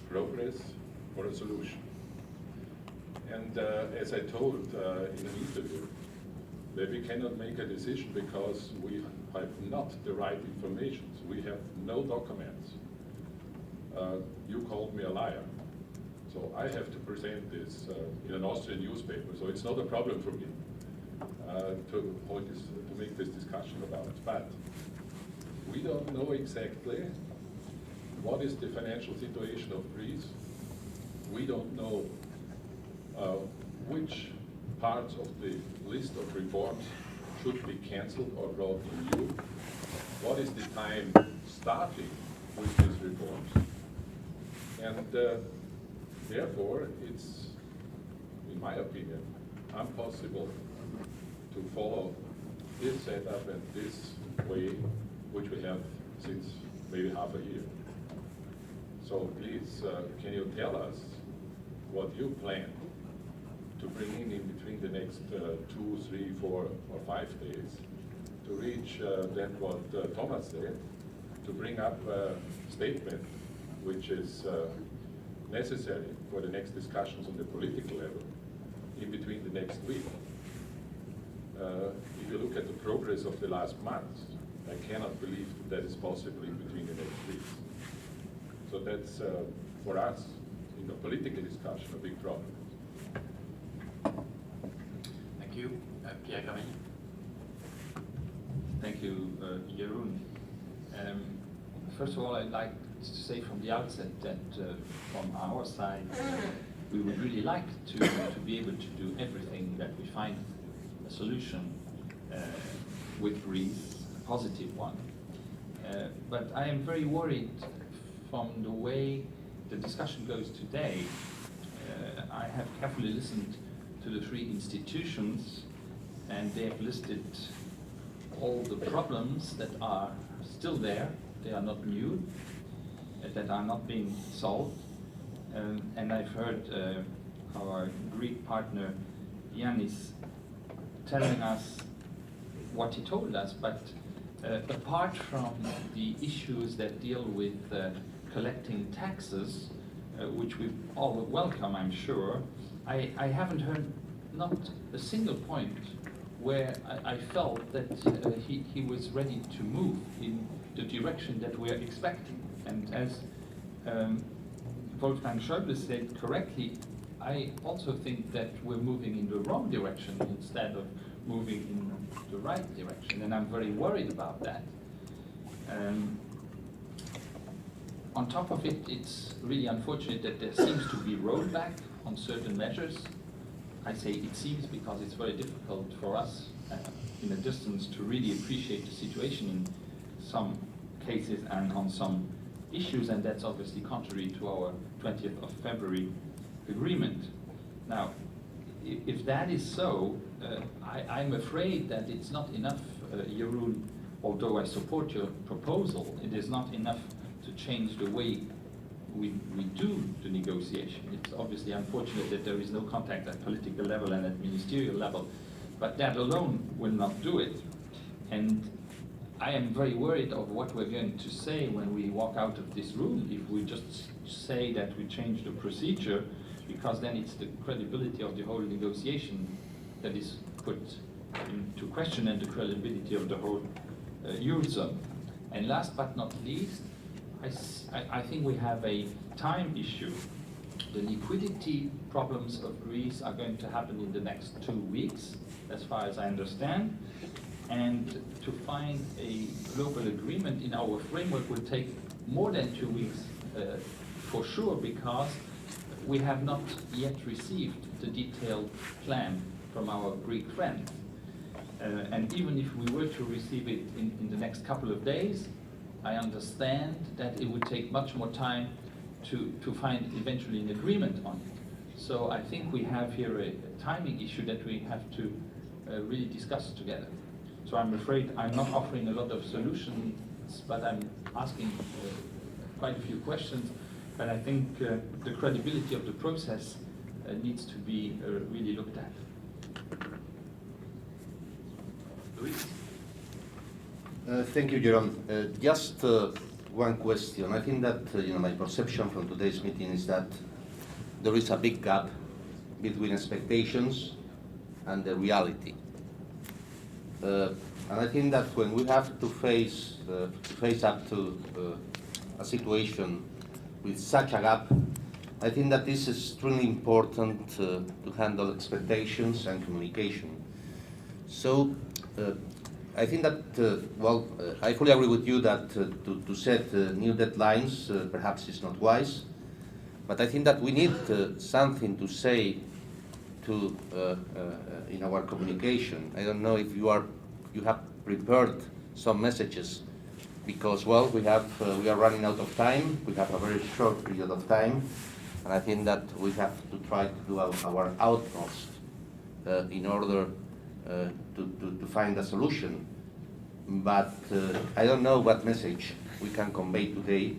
progress or a solution. And as I told in an interview, that we cannot make a decision because we have not the right information. We have no documents. You called me a liar. So I have to present this in an Austrian newspaper. So it's not a problem for me to make this discussion about it. But we don't know exactly what is the financial situation of Greece. We don't know which parts of the list of reforms should be cancelled or brought in new. What is the time starting with these reforms. And therefore, it's, in my opinion, impossible to follow this setup and this way, which we have since maybe half a year. So please, can you tell us what you plan to bring in between the next 2, 3, 4, or 5 days to reach then what Thomas said, to bring up a statement which is necessary for the next discussions on the political level in between the next week. If you look at the progress of the last months, I cannot believe that is possible in between the next weeks. So that's, for us, in the political discussion, a big problem. Thank you. Pierre Camille. Thank you, Jeroen. First of all, I'd like to say from the outset that from our side, we would really like to be able to do everything that we find a solution with Greece, a positive one. But I am very worried from the way the discussion goes today. I have carefully listened to the three institutions, and they have listed all the problems that are still there. They are not new, that are not being solved. And I've heard our Greek partner Yannis telling us what he told us, but apart from the issues that deal with collecting taxes, which we all welcome, I'm sure, I haven't heard not a single point where I felt that he was ready to move in the direction that we are expecting. And as Wolfgang Schäuble said correctly, I also think that we're moving in the wrong direction instead of moving in the right direction, and I'm very worried about that. On top of it, it's really unfortunate that there seems to be rollback on certain measures. I say it seems because it's very difficult for us in a distance to really appreciate the situation in some cases and on some issues, and that's obviously contrary to our 20th of February agreement. Now, if that is so, I'm afraid that it's not enough, Jeroen, although I support your proposal, it is not enough to change the way we do the negotiation. It's obviously unfortunate that there is no contact at political level and at ministerial level, but that alone will not do it. And I am very worried of what we're going to say when we walk out of this room if we just say that we change the procedure, because then it's the credibility of the whole negotiation that is put into question, and the credibility of the whole Eurozone. And last but not least, I think we have a time issue. The liquidity problems of Greece are going to happen in the next 2 weeks, as far as I understand. And to find a global agreement in our framework will take more than 2 weeks for sure, because we have not yet received the detailed plan from our Greek friends. And even if we were to receive it in the next couple of days, I understand that it would take much more time to find eventually an agreement on it. So I think we have here a timing issue that we have to really discuss together. So I'm afraid I'm not offering a lot of solutions, but I'm asking quite a few questions. But I think the credibility of the process needs to be really looked at. Luis? Thank you, Jörg. Just one question. I think that my perception from today's meeting is that there is a big gap between expectations and the reality. And I think that when we have to face up to a situation with such a gap, I think that this is extremely important to handle expectations and communication. So I think that, I fully agree with you that to set new deadlines perhaps is not wise, but I think that we need something to say to in our communication. I don't know if you have prepared some messages because, well, we are running out of time. We have a very short period of time, and I think that we have to try to do our utmost in order to find a solution. But I don't know what message we can convey today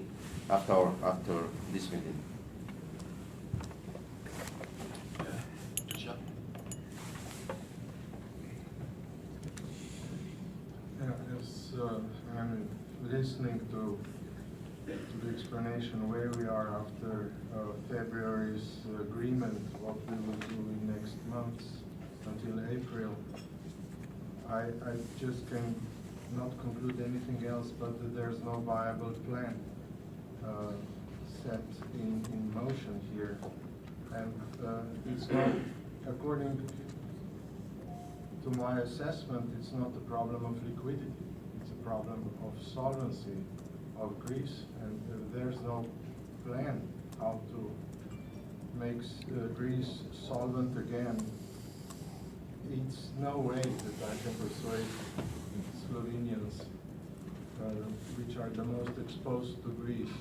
after this meeting. Dušan? Yes, I'm listening to the explanation where we are after February's agreement, what we will do in next months until April. I just can not conclude anything else but that there's no viable plan set in motion here. And it's not, according to my assessment, it's not a problem of liquidity. It's a problem of solvency of Greece, and there's no plan how to make Greece solvent again. It's no way that I can persuade Slovenians, which are the most exposed to Greece,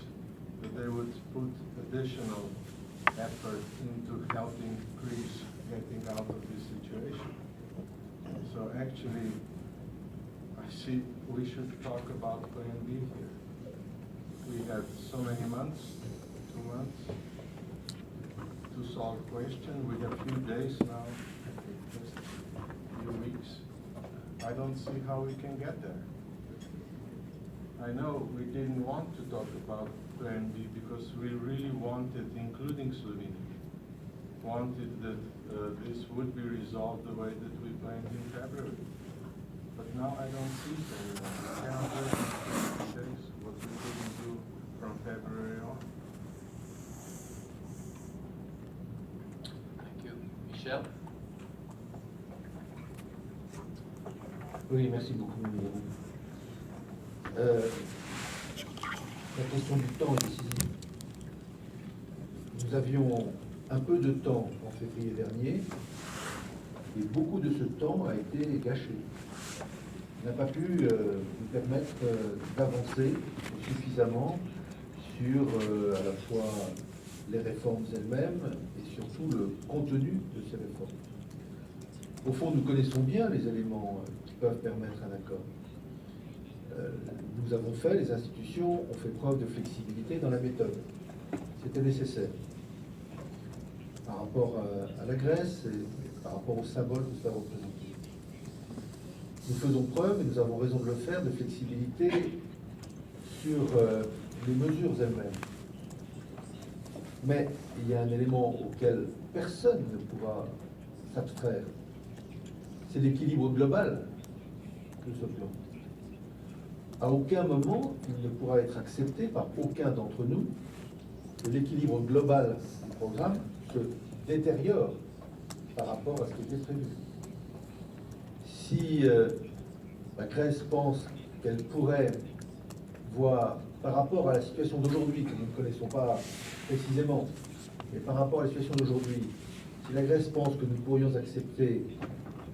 that they would put additional effort into helping Greece getting out of this situation. So actually, I see we should talk about Plan B here. We have so many months, 2 months, to solve question. We have few days now, just few weeks. I don't see how we can get there. I know we didn't want to talk about Plan B because we really wanted, including Slovenia, wanted that this would be resolved the way that we planned in February. But now I don't see it anymore. We cannot do it in 2 days what we couldn't do from February on. Thank you. Michel? Oui, merci beaucoup. La question du temps est décisive. Nous avions un peu de temps en février dernier, et beaucoup de ce temps a été gâché. On n'a pas pu nous permettre d'avancer suffisamment sur à la fois les réformes elles-mêmes et surtout le contenu de ces réformes. Au fond, nous connaissons bien les éléments qui peuvent permettre un accord. Nous avons fait, les institutions ont fait preuve de flexibilité dans la méthode. C'était nécessaire. Par rapport à la Grèce et par rapport au symbole que ça représente. Nous faisons preuve, et nous avons raison de le faire, de flexibilité sur les mesures elles-mêmes. Mais il y a un élément auquel personne ne pourra s'abstraire. C'est l'équilibre global de ce plan. À aucun moment, il ne pourra être accepté par aucun d'entre nous que l'équilibre global du programme se détériore par rapport à ce qui était prévu. Si la Grèce pense qu'elle pourrait voir, par rapport à la situation d'aujourd'hui, que nous ne connaissons pas précisément, mais par rapport à la situation d'aujourd'hui, si la Grèce pense que nous pourrions accepter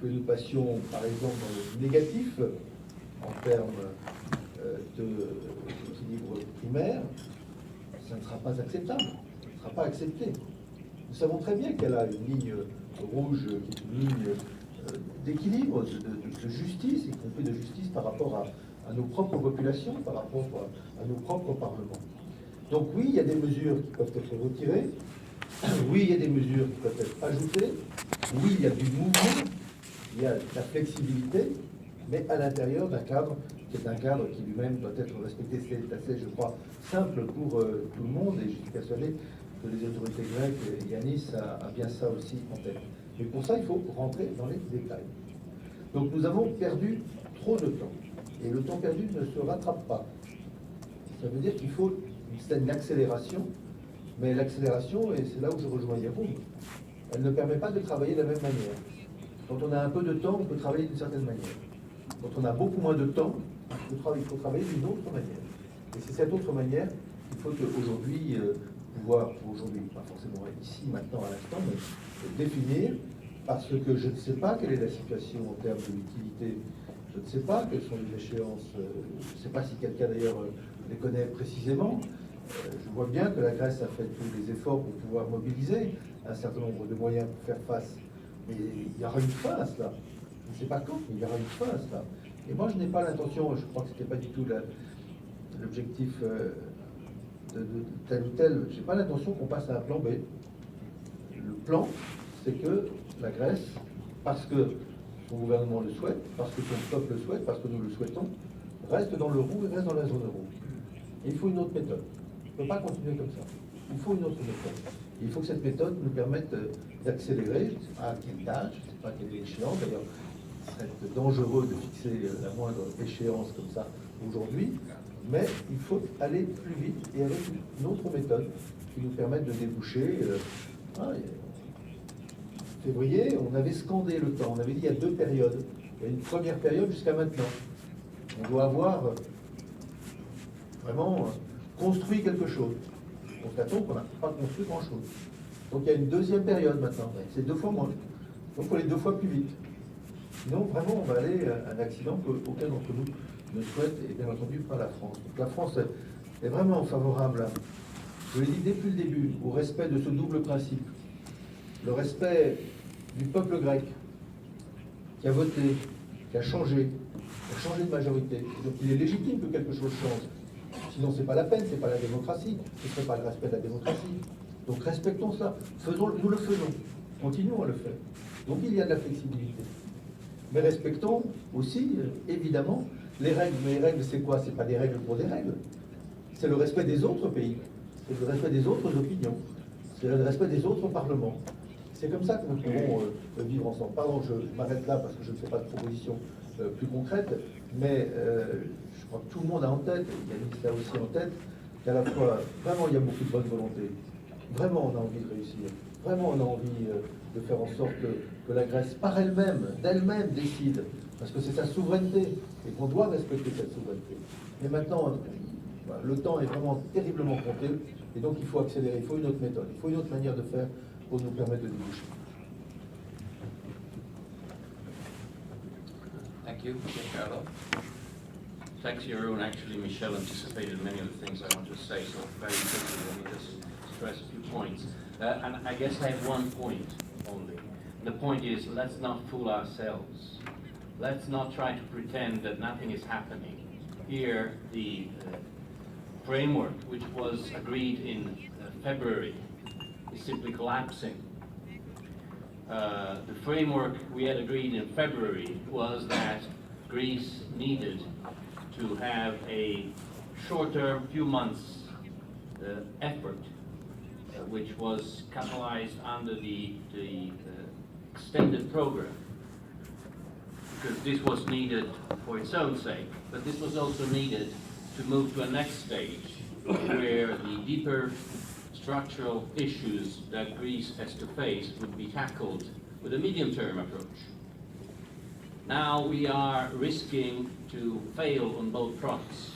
que nous passions, par exemple, dans le négatif en termes d'équilibre primaire, ça ne sera pas acceptable, ça ne sera pas accepté. Nous savons très bien qu'elle a une ligne rouge, qui est une ligne d'équilibre, de justice, y compris de justice par rapport à nos propres populations, par rapport à nos propres parlements. Donc oui, il y a des mesures qui peuvent être retirées, oui, il y a des mesures qui peuvent être ajoutées, oui, il y a du mouvement, il y a de la flexibilité, mais à l'intérieur d'un cadre qui est un cadre qui lui-même doit être respecté. C'est assez, je crois, simple pour tout le monde, et je suis persuadé que les autorités grecques, et Yannis a bien ça aussi en tête. Mais pour ça, il faut rentrer dans les détails. Donc nous avons perdu trop de temps, et le temps perdu ne se rattrape pas. Ça veut dire qu'il faut une accélération, mais l'accélération, et c'est là où je rejoins Jörg, elle ne permet pas de travailler de la même manière. Quand on a un peu de temps, on peut travailler d'une certaine manière. Quand on a beaucoup moins de temps, il faut travailler d'une autre manière. Et c'est cette autre manière qu'il faut aujourd'hui pouvoir, aujourd'hui, pas forcément ici, maintenant, à l'instant, mais définir, parce que je ne sais pas quelle est la situation en termes de liquidité Je ne sais pas quelles sont les échéances. Je ne sais pas si quelqu'un d'ailleurs les connaît précisément. Je vois bien que la Grèce a fait tous les efforts pour pouvoir mobiliser un certain nombre de moyens pour faire face. Mais il y aura une fin à cela. Je ne sais pas quand, mais il y aura une fin à cela. Et moi, je n'ai pas l'intention, je crois que ce n'était pas du tout l'objectif de tel ou tel, je n'ai pas l'intention qu'on passe à un plan B. Le plan, c'est que la Grèce, parce que son gouvernement le souhaite, parce que son peuple le souhaite, parce que nous le souhaitons, reste dans l'euro et reste dans la zone euro. Et il faut une autre méthode. On ne peut pas continuer comme ça. Il faut une autre méthode. Et il faut que cette méthode nous permette d'accélérer, je ne sais pas à quelle âge, je ne sais pas quelle est l'échéance, d'ailleurs, ce serait dangereux de fixer la moindre échéance comme ça aujourd'hui, mais il faut aller plus vite et avec une autre méthode qui nous permette de déboucher. Février, on avait scandé le temps, on avait dit il y a deux périodes. Il y a une première période jusqu'à maintenant. On doit avoir vraiment construit quelque chose. Constatons qu'on n'a pas construit grand-chose. Donc il y a une deuxième période maintenant, c'est 2 fois moins. Donc il faut aller 2 fois plus vite. Sinon, vraiment, on va aller à un accident qu'aucun d'entre nous ne souhaite, et bien entendu pas la France. Donc la France est vraiment favorable, je l'ai dit depuis le début, au respect de ce double principe. Le respect du peuple grec qui a voté, qui a changé de majorité. Donc il est légitime que quelque chose change. Sinon, c'est pas la peine, c'est pas la démocratie. Ce ne serait pas le respect de la démocratie. Donc respectons cela. Nous le faisons. Continuons à le faire. Donc il y a de la flexibilité. Mais respectons aussi, évidemment, les règles. Mais les règles, c'est quoi? C'est pas des règles pour des règles. C'est le respect des autres pays. C'est le respect des autres opinions. C'est le respect des autres parlements. C'est comme ça que nous pourrons vivre ensemble. Pardon, je m'arrête là parce que je ne fais pas de propositions plus concrètes, mais je crois que tout le monde a en tête, et Yannick l'a aussi en tête, qu'à la fois, vraiment, il y a beaucoup de bonne volonté. Vraiment, on a envie de réussir. Vraiment, on a envie de faire en sorte que la Grèce, par elle-même, d'elle-même, décide, parce que c'est sa souveraineté, et qu'on doit respecter cette souveraineté. Mais maintenant, le temps est vraiment terriblement compté, et donc il faut accélérer, il faut une autre méthode, il faut une autre manière de faire pour nous permettre de déboucher. Thank you, Carlo. Thanks, Jeroen. Actually, Michel anticipated many of the things I want to say, so very quickly, let me just stress a few points. And I guess I have one point only. The point is, let's not fool ourselves. Let's not try to pretend that nothing is happening. Here, the framework, which was agreed in February, is simply collapsing. The framework we had agreed in February was that Greece needed to have a shorter, few months effort, which was catalyzed under the extended program, because this was needed for its own sake, but this was also needed to move to a next stage where the deeper structural issues that Greece has to face would be tackled with a medium-term approach. Now we are risking to fail on both fronts.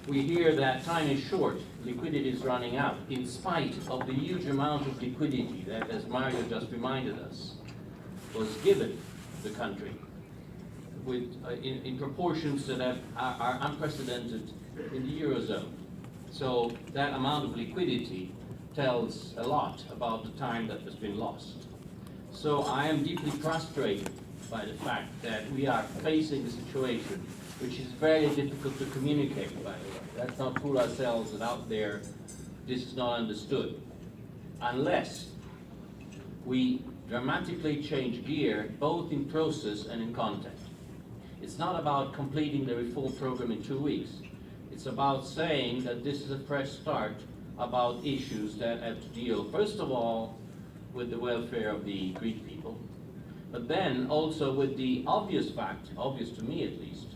We hear that time is short, liquidity is running out, in spite of the huge amount of liquidity that, as Mario just reminded us, was given the country with, in proportions that are unprecedented in the Eurozone. So that amount of liquidity tells a lot about the time that has been lost. So I am deeply frustrated by the fact that we are facing a situation which is very difficult to communicate, by the way. Let's not fool ourselves that out there this is not understood. Unless we dramatically change gear, both in process and in content. It's not about completing the reform program in 2 weeks. It's about saying that this is a fresh start about issues that have to deal, first of all, with the welfare of the Greek people, but then also with the obvious fact, obvious to me at least,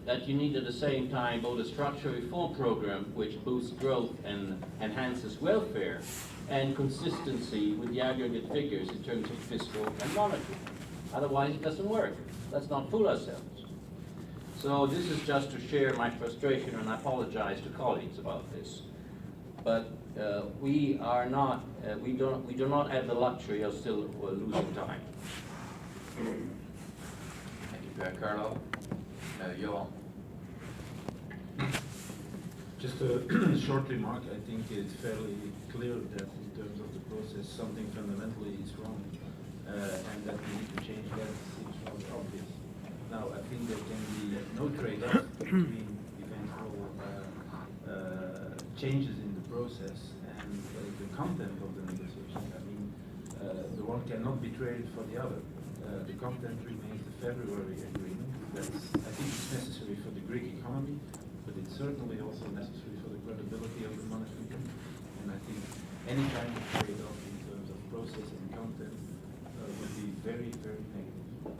that you need at the same time both a structural reform program which boosts growth and enhances welfare, and consistency with the aggregate figures in terms of fiscal and monetary. Otherwise it doesn't work. Let's not fool ourselves. So this is just to share my frustration, and I apologize to colleagues about this. But we are not, we do not have the luxury of still losing time. prepare Carlo. Johan. Just a short remark. I think it's fairly clear that in terms of the process, something fundamentally is wrong, and that we need to change that seems rather obvious. Now, I think there can be no trade-off between eventual changes in the process and the content of the negotiation. I mean, the one cannot be traded for the other. The content remains the February agreement. That's, I think it's necessary for the Greek economy, but it's certainly also necessary for the credibility of the monetary union. And I think any kind of trade-off in terms of process and content would be very, very negative.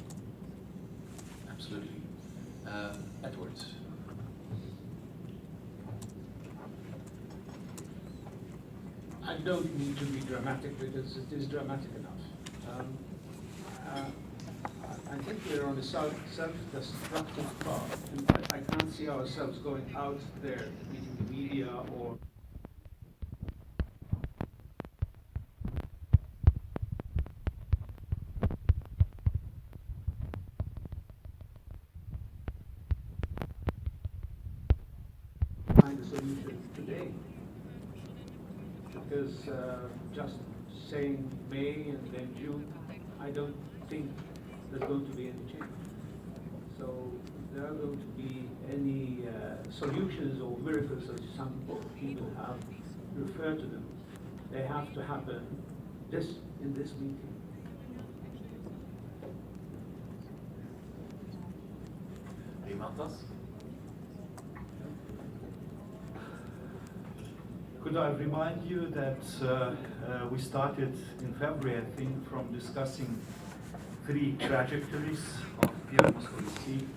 Absolutely. Edwards. I don't need to be dramatic because it is dramatic enough. I think we're on a self-destructive path, and I can't see ourselves going out there meeting the media or find a solution today. Because just saying May and then June, I don't think there's going to be any change. So there are going to be any solutions or miracles, as some people have referred to them. They have to happen in this meeting. Rimantas? Could I remind you that we started in February, I think, from discussing three trajectories of Pierre Moscovici,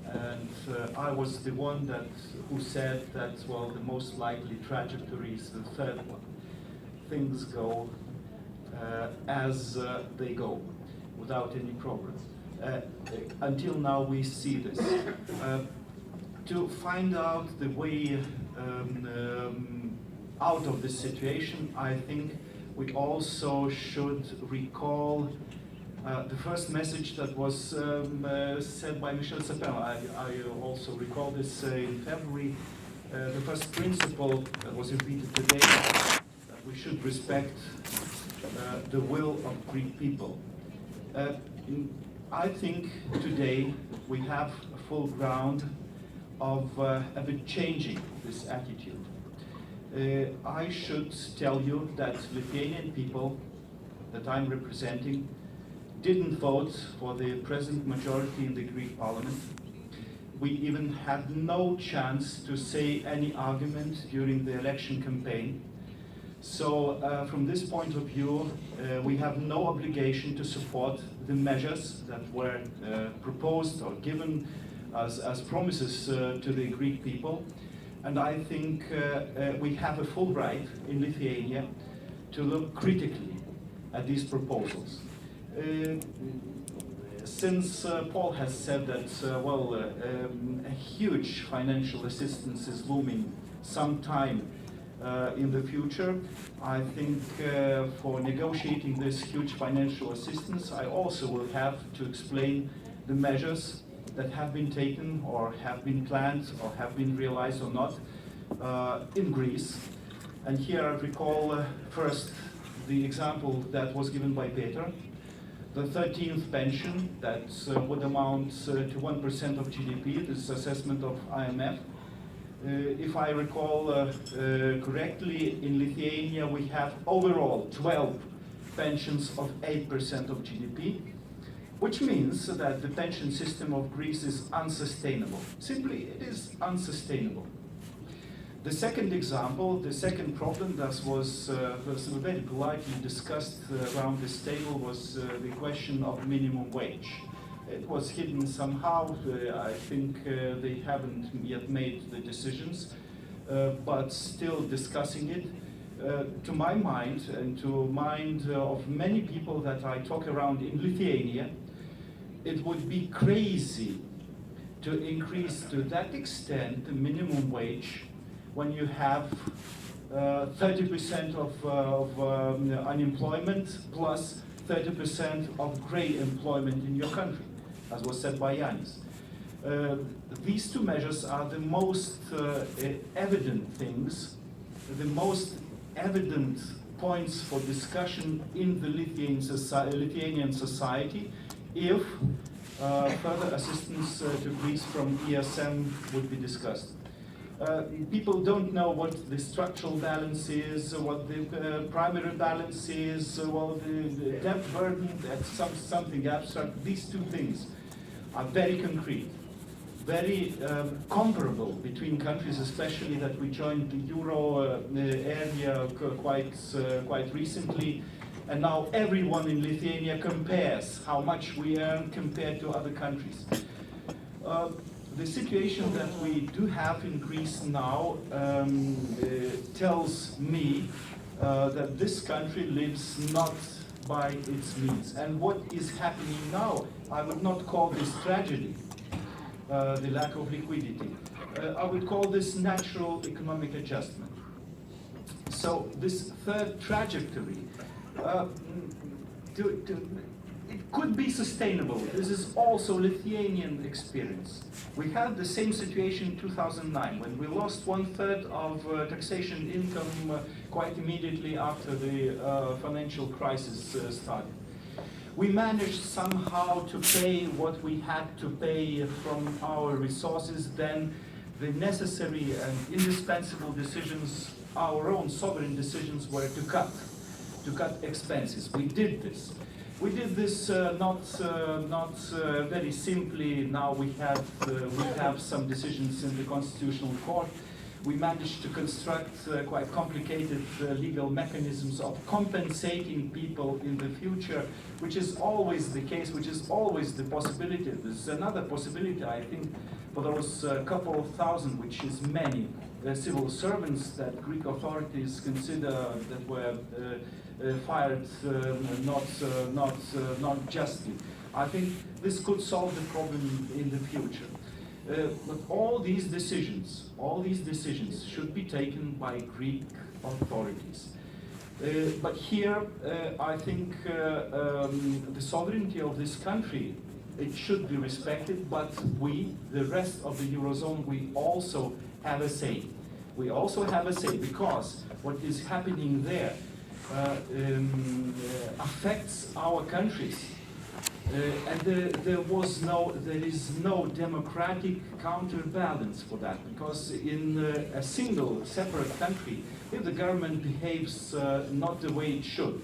and I was the one who said that, well, the most likely trajectory is the third one. Things go as they go, without any progress. Until now, we see this. To find out the way out of this situation, I think we also should recall the first message that was said by Michel Sapin. I also recall this in February. The first principle that was repeated today, that we should respect the will of Greek people. I think today we have a full ground of a bit changing this attitude. I should tell you that Lithuanian people that I'm representing didn't vote for the present majority in the Greek parliament. We even had no chance to say any argument during the election campaign. So from this point of view, we have no obligation to support the measures that were proposed or given as promises to the Greek people. And I think we have a full right in Lithuania to look critically at these proposals. Since Paul has said that, a huge financial assistance is looming sometime in the future, I think for negotiating this huge financial assistance, I also will have to explain the measures that have been taken or have been planned or have been realized or not in Greece. And here I recall first the example that was given by Peter, the 13th pension that would amount to 1% of GDP, this assessment of IMF. If I recall correctly, in Lithuania we have overall 12 pensions of 8% of GDP, which means that the pension system of Greece is unsustainable. Simply, it is unsustainable. The second example, the second problem that was very politely discussed around this table was the question of minimum wage. It was hidden somehow. I think they haven't yet made the decisions, but still discussing it. To my mind and to mind of many people that I talk around in Lithuania, it would be crazy to increase to that extent the minimum wage when you have 30% of unemployment plus 30% of grey employment in your country. as was said by Yanis. These two measures are the most evident things, the most evident points for discussion in the Lithuanian society if further assistance to Greece from ESM would be discussed. People don't know what the structural balance is, what the primary balance is, well, the debt burden, that's something abstract. These two things are very concrete, very comparable between countries, especially that we joined the euro area quite recently. And now everyone in Lithuania compares how much we earn compared to other countries. The situation that we do have in Greece now tells me that this country lives not by its means. And what is happening now, I would not call this tragedy, the lack of liquidity. I would call this natural economic adjustment. So this third trajectory, it could be sustainable. This is also Lithuanian experience. We had the same situation in 2009 when we lost 1/3 of taxation income quite immediately after the financial crisis started. We managed somehow to pay what we had to pay from our resources. Then the necessary and indispensable decisions, our own sovereign decisions, were to cut expenses. We did this. We did this not very simply. Now we have some decisions in the Constitutional Court. We managed to construct quite complicated legal mechanisms of compensating people in the future, which is always the case, which is always the possibility. There's another possibility, I think, for those couple of thousand, which is many, civil servants that Greek authorities consider that were fired not justly. I think this could solve the problem in the future. But all these decisions should be taken by Greek authorities. But here, I think the sovereignty of this country, it should be respected, but we, the rest of the Eurozone, we also have a say. We also have a say because what is happening there affects our countries. And there is no democratic counterbalance for that, because in a single separate country, if the government behaves not the way it should,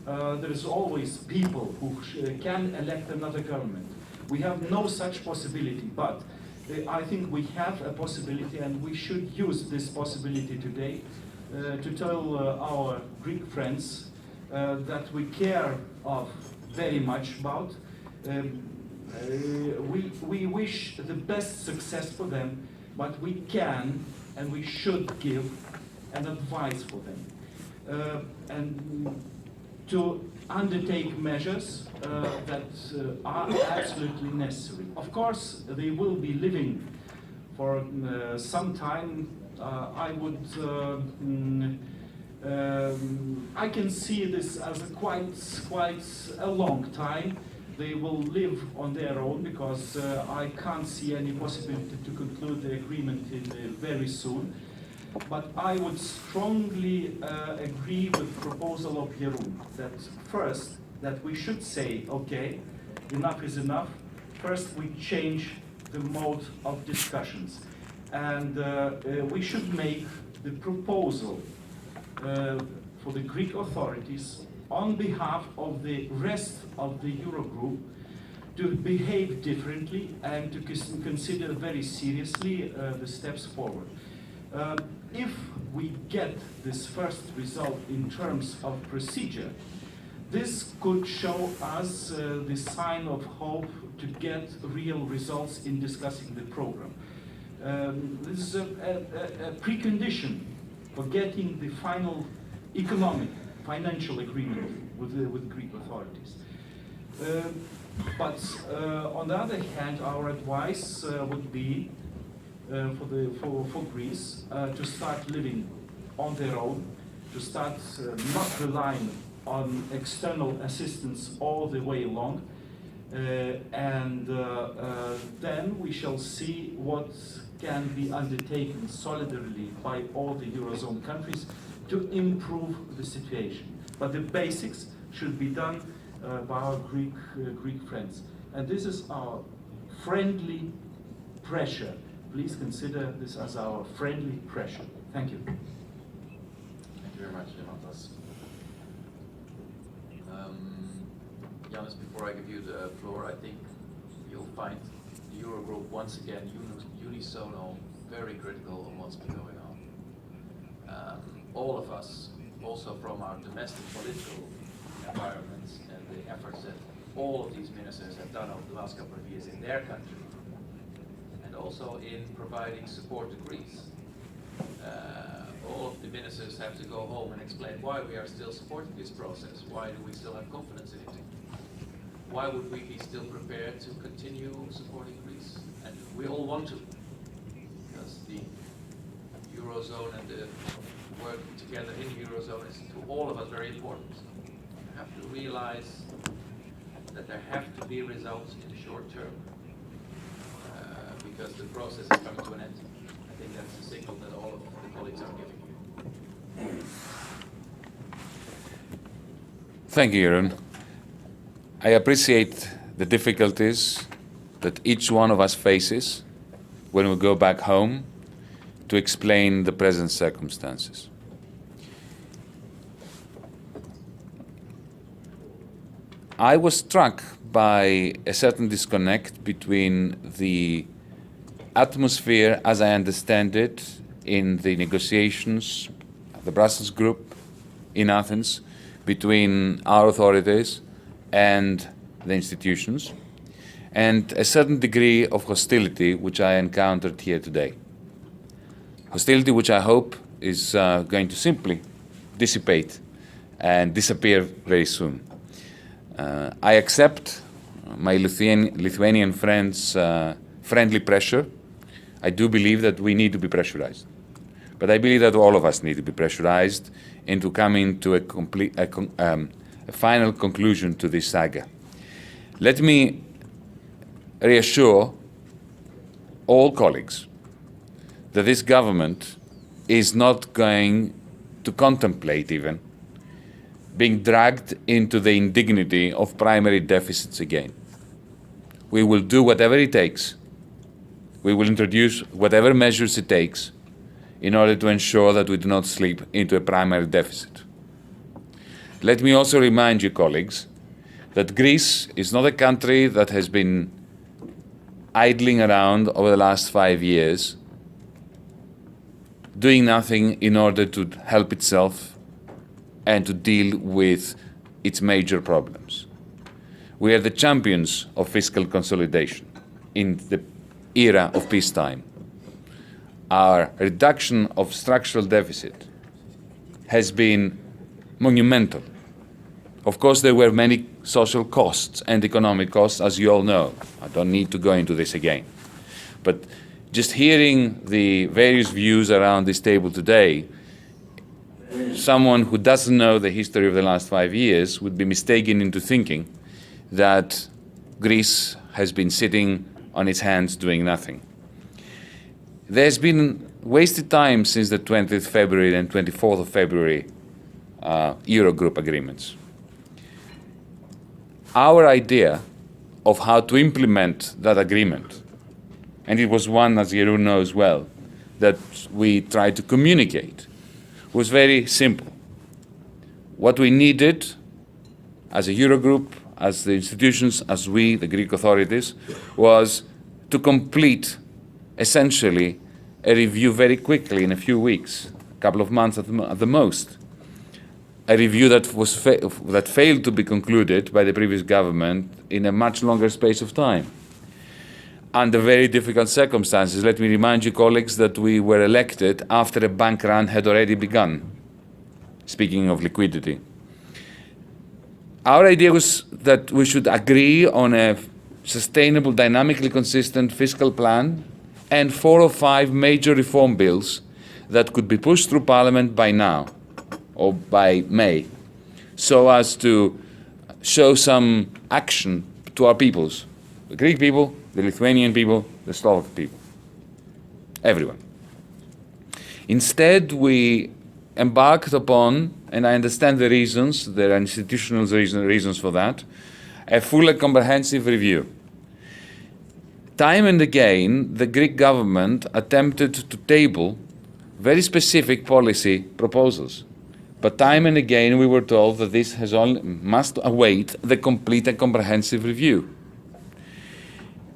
there is always people who can elect another government. We have no such possibility, but I think we have a possibility, and we should use this possibility today to tell our Greek friends that we care very much about. We wish the best success for them, but we can and we should give an advice for them. And to undertake measures that are absolutely necessary. Of course, they will be living for some time. I can see this as quite a long time. They will live on their own because I can't see any possibility to conclude the agreement very soon. But I would strongly agree with the proposal of Jeroen that first, that we should say, okay, enough is enough. First, we change the mode of discussions. And we should make the proposal for the Greek authorities on behalf of the rest of the Eurogroup to behave differently and to consider very seriously the steps forward. If we get this first result in terms of procedure, this could show us the sign of hope to get real results in discussing the program. This is a precondition for getting the final financial agreement with Greek authorities. But on the other hand, our advice would be for Greece to start living on their own, to start not relying on external assistance all the way along, and then we shall see what can be undertaken solidarily by all the Eurozone countries to improve the situation. But the basics should be done by our Greek friends. And this is our friendly pressure. Please consider this as our friendly pressure. Thank you. Thank you very much, Leontas. Janis, before I give you the floor, I think you'll find the Eurogroup once again unisono, very critical on what's been going on. All of us, also from our domestic political environments and the efforts that all of these ministers have done over the last couple of years in their country, and also in providing support to Greece. All of the ministers have to go home and explain why we are still supporting this process. Why do we still have confidence in it? Why would we be still prepared to continue supporting Greece? And we all want to, because the Eurozone and the working together in the Eurozone is to all of us very important. You have to realize that there have to be results in the short term, because the process is coming to an end. I think that's the signal that all of the colleagues are giving you. Thank you, Jeroen. I appreciate the difficulties that each one of us faces when we go back home to explain the present circumstances. I was struck by a certain disconnect between the atmosphere, as I understand it, in the negotiations, the Brussels group in Athens, between our authorities and the institutions, and a certain degree of hostility which I encountered here today. Hostility which I hope is going to simply dissipate and disappear very soon. I accept my Lithuanian friends' friendly pressure. I do believe that we need to be pressurized. But I believe that all of us need to be pressurized into coming to a final conclusion to this saga. Let me reassure all colleagues that this government is not going to contemplate even being dragged into the indignity of primary deficits again. We will do whatever it takes. We will introduce whatever measures it takes in order to ensure that we do not slip into a primary deficit. Let me also remind you, colleagues, that Greece is not a country that has been idling around over the last 5 years, doing nothing in order to help itself and to deal with its major problems. We are the champions of fiscal consolidation in the era of peacetime. Our reduction of structural deficit has been monumental. Of course, there were many social costs and economic costs, as you all know. I don't need to go into this again. But just hearing the various views around this table today, someone who doesn't know the history of the last 5 years would be mistaken into thinking that Greece has been sitting on its hands doing nothing. There's been wasted time since the 20th February and 24th of February Eurogroup agreements. Our idea of how to implement that agreement, and it was one, as Jeroen knows well, that we tried to communicate, was very simple. What we needed as a Eurogroup, as the institutions, as we, the Greek authorities, was to complete essentially a review very quickly in a few weeks, a couple of months at the most. A review that failed to be concluded by the previous government in a much longer space of time. Under very difficult circumstances, let me remind you, colleagues, that we were elected after a bank run had already begun, speaking of liquidity. Our idea was that we should agree on a sustainable, dynamically consistent fiscal plan and 4 or 5 major reform bills that could be pushed through Parliament by now, or by May, so as to show some action to our peoples, the Greek people, the Lithuanian people, the Slovak people, everyone. Instead, we embarked upon, and I understand the reasons, there are institutional reasons for that, a full and comprehensive review. Time and again, the Greek government attempted to table very specific policy proposals. But time and again, we were told that this must await the complete and comprehensive review.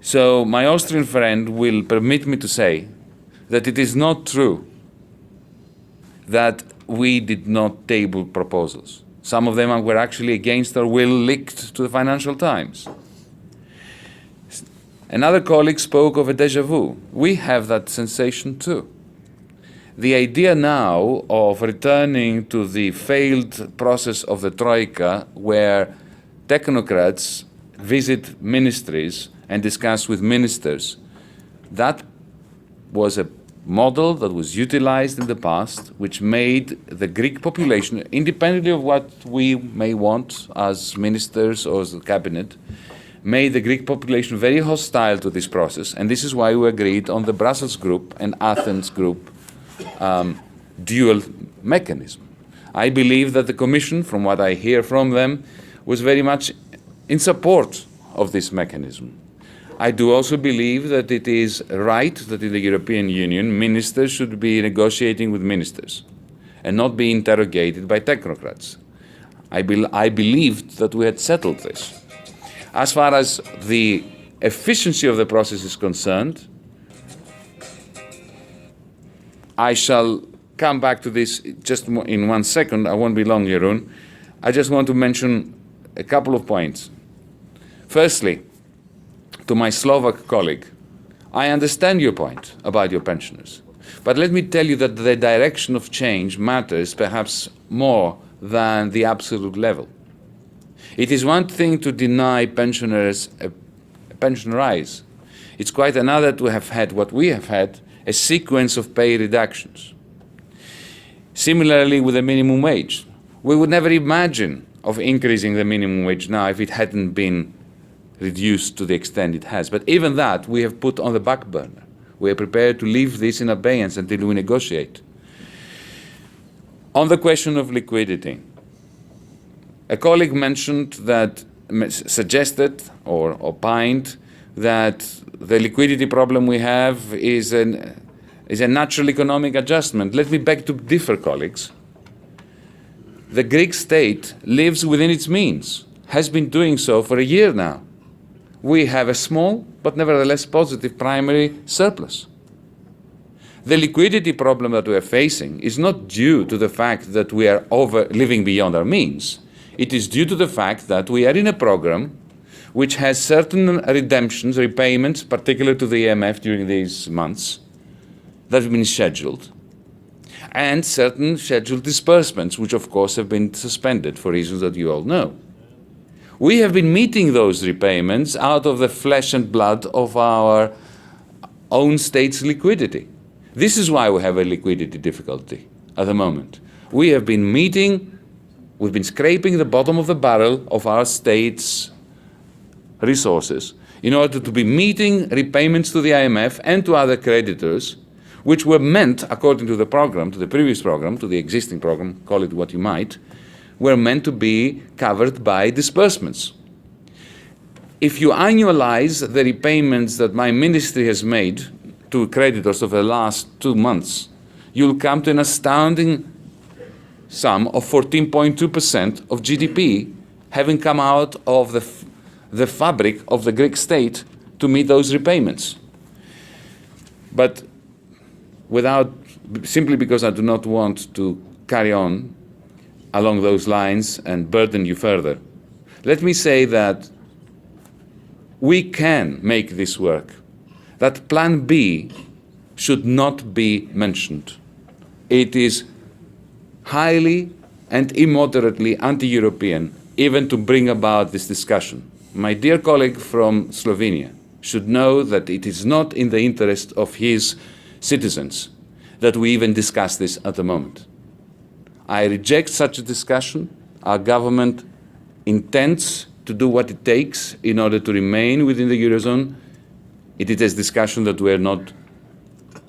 So my Austrian friend will permit me to say that it is not true that we did not table proposals. Some of them were actually against our will leaked to the Financial Times. Another colleague spoke of a déjà vu. We have that sensation too. The idea now of returning to the failed process of the Troika, where technocrats visit ministries and discuss with ministers, that was a model that was utilized in the past, which made the Greek population, independently of what we may want as ministers or as the cabinet, made the Greek population very hostile to this process. And this is why we agreed on the Brussels group and Athens group dual mechanism. I believe that the Commission, from what I hear from them, was very much in support of this mechanism. I do also believe that it is right that in the European Union, ministers should be negotiating with ministers and not be interrogated by technocrats. I believed that we had settled this. As far as the efficiency of the process is concerned, I shall come back to this just in 1 second. I won't be long, Jeroen. I just want to mention a couple of points. Firstly, to my Slovak colleague, I understand your point about your pensioners. But let me tell you that the direction of change matters perhaps more than the absolute level. It is one thing to deny pensioners a pension rise. It's quite another to have had what we have had, a sequence of pay reductions. Similarly with the minimum wage. We would never imagine of increasing the minimum wage now if it hadn't been reduced to the extent it has. But even that we have put on the back burner. We are prepared to leave this in abeyance until we negotiate. On the question of liquidity, a colleague suggested or opined that the liquidity problem we have is a natural economic adjustment. Let me beg to differ, colleagues. The Greek state lives within its means, has been doing so for a year now. We have a small but nevertheless positive primary surplus. The liquidity problem that we are facing is not due to the fact that we are living beyond our means. It is due to the fact that we are in a program which has certain redemptions, repayments, particularly to the IMF during these months, that have been scheduled, and certain scheduled disbursements, which of course have been suspended for reasons that you all know. We have been meeting those repayments out of the flesh and blood of our own state's liquidity. This is why we have a liquidity difficulty at the moment. We have been we've been scraping the bottom of the barrel of our state's resources in order to be meeting repayments to the IMF and to other creditors, which were meant, according to the program, to the previous program, to the existing program, call it what you might, were meant to be covered by disbursements. If you annualize the repayments that my ministry has made to creditors over the last 2 months, you'll come to an astounding sum of 14.2% of GDP having come out of the fabric of the Greek state to meet those repayments. But simply because I do not want to carry on along those lines and burden you further, let me say that we can make this work. That plan B should not be mentioned. It is highly and immoderately anti-European even to bring about this discussion. My dear colleague from Slovenia should know that it is not in the interest of his citizens that we even discuss this at the moment. I reject such a discussion. Our government intends to do what it takes in order to remain within the Eurozone. It is a discussion that we are not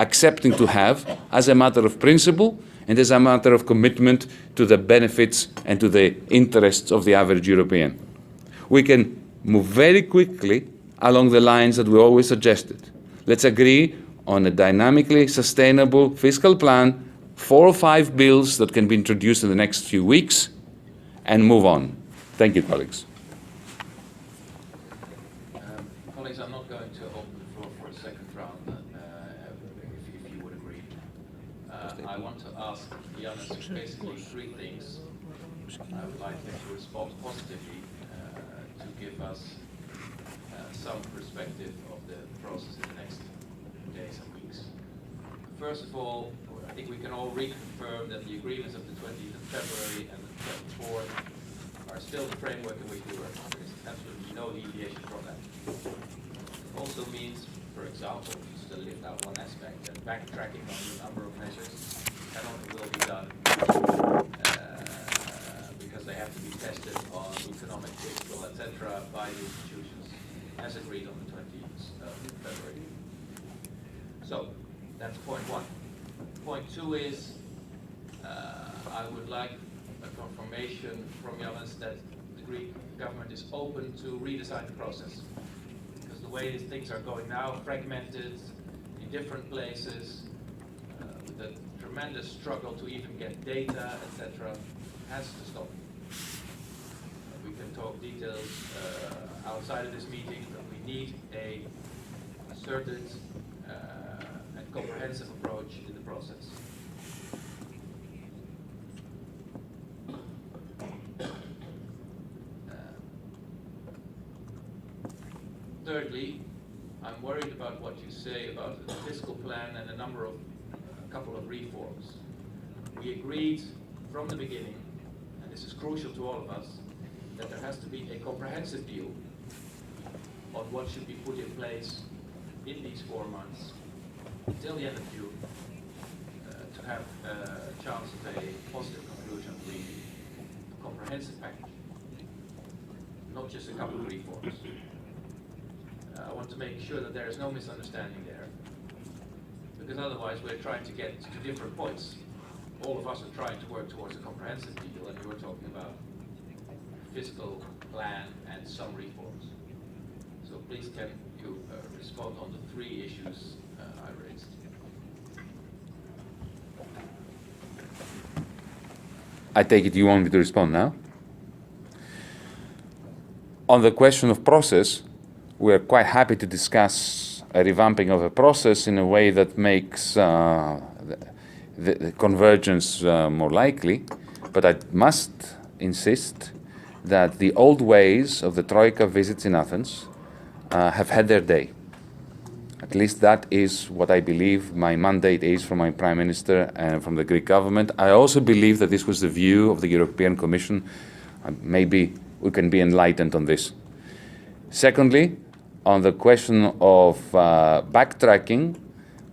accepting to have as a matter of principle and as a matter of commitment to the benefits and to the interests of the average European. We can move very quickly along the lines that we always suggested. Let's agree on a dynamically sustainable fiscal plan, 4 or 5 bills that can be introduced in the next few weeks, and move on. Thank you, colleagues. Colleagues, I'm not going to open the floor for a second round, if you would agree. I want to ask Janis basically 3 things. I would like him to respond positively to give us some perspective of the process in the next days and weeks. First of all, I think we can all reconfirm that the agreements of the 20th of February and the 24th are still the framework in which we work. There is absolutely no deviation from that. It also means, for example, just to lift out one aspect, that backtracking on the number of measures cannot and will be done because they have to be tested on economic, fiscal, etc. by the institutions as agreed on the 20th of February. So that's point 1. Point 2 is I would like a confirmation from Janis that the Greek government is open to redesign the process. Because the way these things are going now, fragmented in different places, with a tremendous struggle to even get data, etc., has to stop. We can talk details outside of this meeting, but we need a concerted and comprehensive approach in the process. Thirdly, I'm worried about what you say about the fiscal plan and a couple of reforms. We agreed from the beginning, and this is crucial to all of us, that there has to be a comprehensive view on what should be put in place in these 4 months until the end of June to have a chance of a positive conclusion of the comprehensive package, not just a couple of reforms. I want to make sure that there is no misunderstanding there, because otherwise we're trying to get to different points. All of us are trying to work towards a comprehensive deal, and you're talking about fiscal plan and some reforms. So please can you respond on the 3 issues I raised. I take it you want me to respond now? On the question of process, we are quite happy to discuss a revamping of a process in a way that makes the convergence more likely, but I must insist that the old ways of the Troika visits in Athens have had their day. At least that is what I believe my mandate is from my Prime Minister and from the Greek government. I also believe that this was the view of the European Commission. Maybe we can be enlightened on this. Secondly, on the question of backtracking,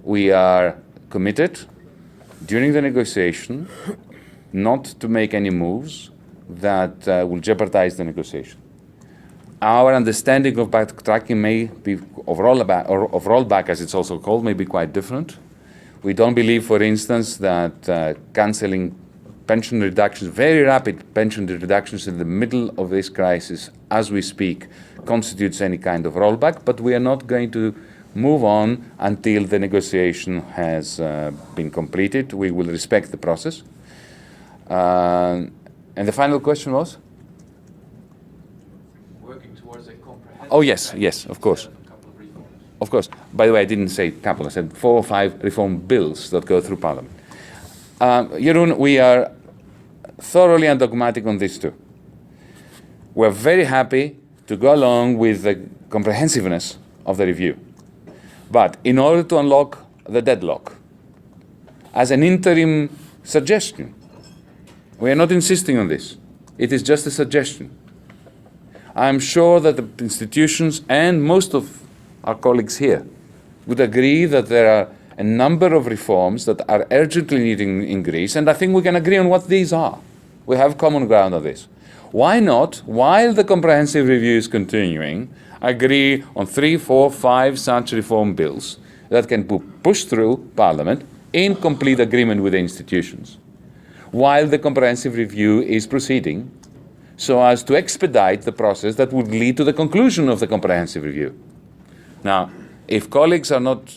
we are committed during the negotiation not to make any moves that will jeopardize the negotiation. Our understanding of backtracking may be, of rollback as it's also called, may be quite different. We don't believe, for instance, that cancelling pension reductions, very rapid pension reductions in the middle of this crisis as we speak, constitutes any kind of rollback, but we are not going to move on until the negotiation has been completed. We will respect the process. And the final question was? Working towards a comprehensive... Oh, yes, of course. Of course. By the way, I didn't say couple, I said 4 or 5 reform bills that go through Parliament. Jeroen, we are thoroughly undogmatic on this too. We're very happy to go along with the comprehensiveness of the review. But in order to unlock the deadlock, as an interim suggestion, we are not insisting on this. It is just a suggestion. I'm sure that the institutions and most of our colleagues here would agree that there are a number of reforms that are urgently needed in Greece, and I think we can agree on what these are. We have common ground on this. Why not, while the comprehensive review is continuing, agree on 3, 4, 5 such reform bills that can be pushed through Parliament in complete agreement with the institutions, while the comprehensive review is proceeding, so as to expedite the process that would lead to the conclusion of the comprehensive review. Now, if colleagues are not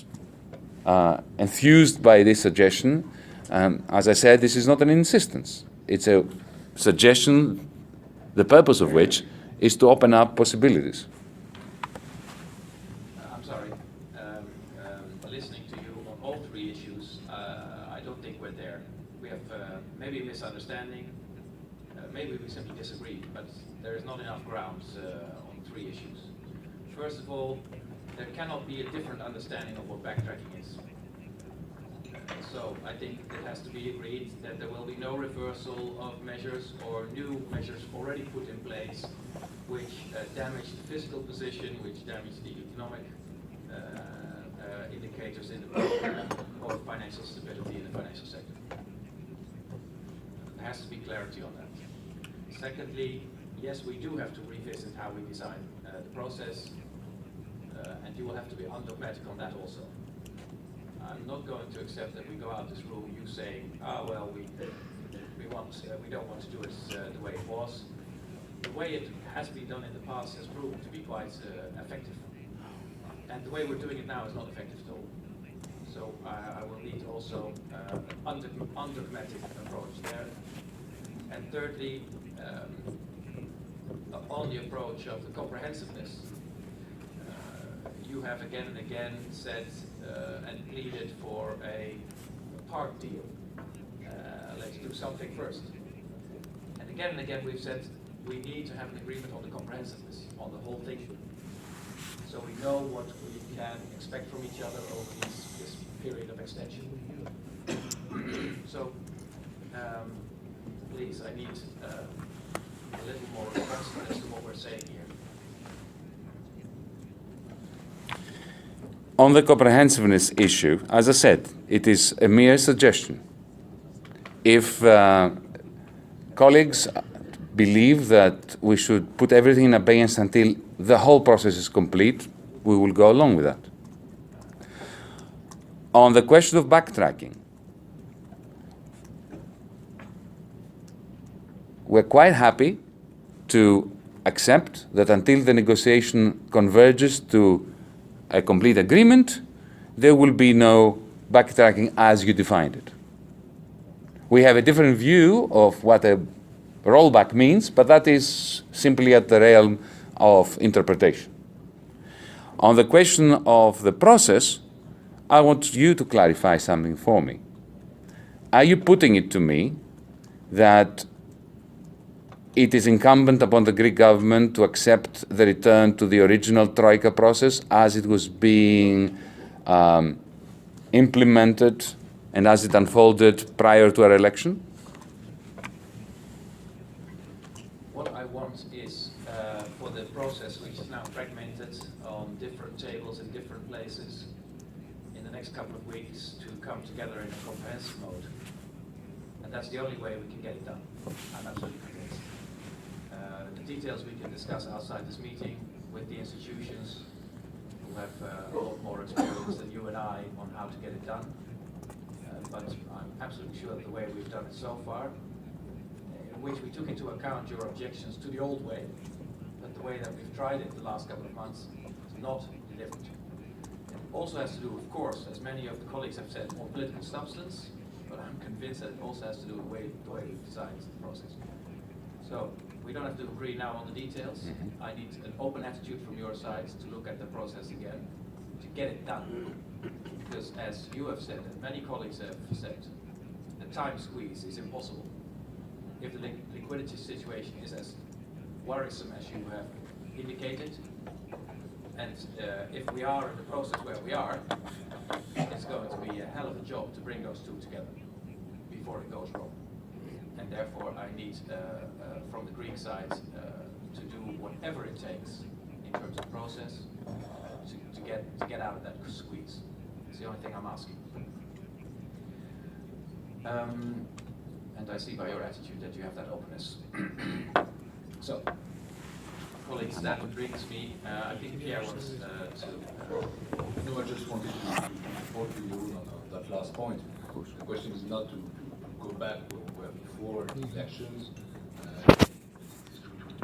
enthused by this suggestion, as I said, this is not an insistence. It's a suggestion, the purpose of which is to open up possibilities. I'm sorry. Listening to you on all three issues, I don't think we're there. We have maybe a misunderstanding, maybe we simply disagree, but there is not enough grounds on three issues. First of all, there cannot be a different understanding of what backtracking is. So I think it has to be agreed that there will be no reversal of measures or new measures already put in place which damage the fiscal position, which damage the economic indicators in the program or financial stability in the financial sector. There has to be clarity on that. Secondly, yes, we do have to revisit how we design the process, and you will have to be undogmatic on that also. I'm not going to accept that we go out this room, you saying, well, we don't want to do it the way it was. The way it has been done in the past has proven to be quite effective. And the way we're doing it now is not effective at all. So I will need also an undogmatic approach there. And thirdly, on the approach of the comprehensiveness, you have again and again said and pleaded for a part deal. Let's do something first. And again we've said we need to have an agreement on the comprehensiveness, on the whole thing, so we know what we can expect from each other over this period of extension. So please, I need a little more response as to what we're saying here. On the comprehensiveness issue, as I said, it is a mere suggestion. If colleagues believe that we should put everything in abeyance until the whole process is complete, we will go along with that. On the question of backtracking, we're quite happy to accept that until the negotiation converges to a complete agreement, there will be no backtracking as you defined it. We have a different view of what a rollback means, but that is simply at the realm of interpretation. On the question of the process, I want you to clarify something for me. Are you putting it to me that it is incumbent upon the Greek government to accept the return to the original Troika process as it was being implemented and as it unfolded prior to our election? What I want is for the process, which is now fragmented on different tables in different places, in the next couple of weeks to come together in a comprehensive mode. And that's the only way we can get it done. I'm absolutely convinced. The details we can discuss outside this meeting with the institutions who have a lot more experience than you and I on how to get it done. But I'm absolutely sure that the way we've done it so far, in which we took into account your objections to the old way, but the way that we've tried it the last couple of months is not delivered. It also has to do, of course, as many of the colleagues have said, more political substance, but I'm convinced that it also has to do with the way we've designed the process. So we don't have to agree now on the details. I need an open attitude from your side to look at the process again, to get it done. Because as you have said, and many colleagues have said, the time squeeze is impossible. If the liquidity situation is as worrisome as you have indicated, and if we are in the process where we are, it's going to be a hell of a job to bring those two together before it goes wrong. And therefore I need, from the Greek side, to do whatever it takes in terms of process to get out of that squeeze. It's the only thing I'm asking. And I see by your attitude that you have that openness. So, Colleagues, that brings me, I think Pierre wants to... No, I just wanted to report to you on that last point. The question is not to go back where we were before the elections,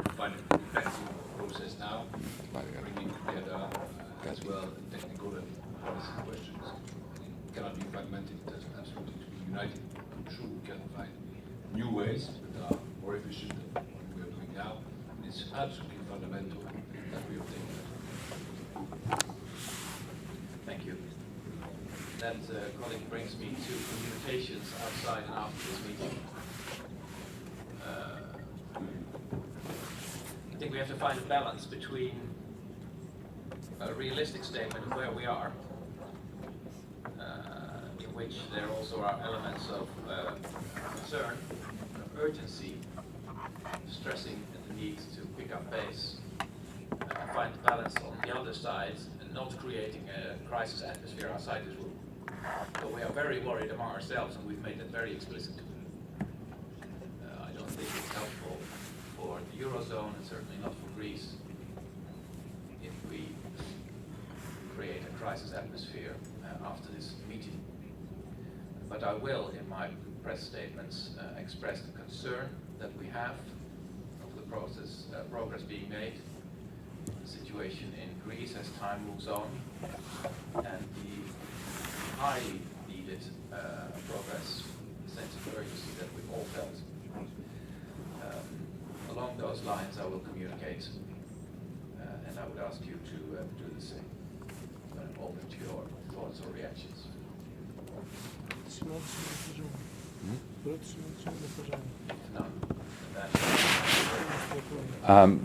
to find an effective process now, bringing together as well technical and policy questions. It cannot be fragmented, it has absolutely to be united. I'm sure we can find new ways that are more efficient than what we are doing now. It's absolutely fundamental that we obtain that. Thank you. That colleague brings me to communications outside and after this meeting. I think we have to find a balance between a realistic statement of where we are, in which there also are elements of concern, of urgency, stressing the need to pick up pace, find the balance on the other side, and not creating a crisis atmosphere outside this room. But we are very worried among ourselves, and we've made that very explicit. I don't think it's helpful for the Eurozone, and certainly not for Greece, if we create a crisis atmosphere after this meeting. But I will, in my press statements, express the concern that we have of the progress being made, the situation in Greece as time moves on, and the highly needed progress, the sense of urgency that we've all felt. Along those lines, I will communicate, and I would ask you to do the same. But I'm open to your thoughts or reactions.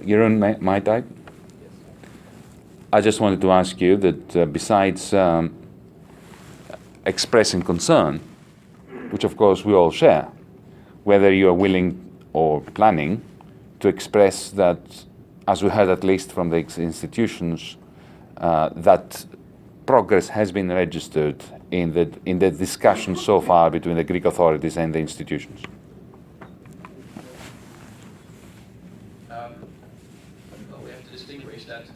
Jeroen, my type? I just wanted to ask you that besides expressing concern, which of course we all share, whether you are willing or planning to express that, as we heard at least from the institutions, that progress has been registered in the discussion so far between the Greek authorities and the institutions. Well, we have to distinguish that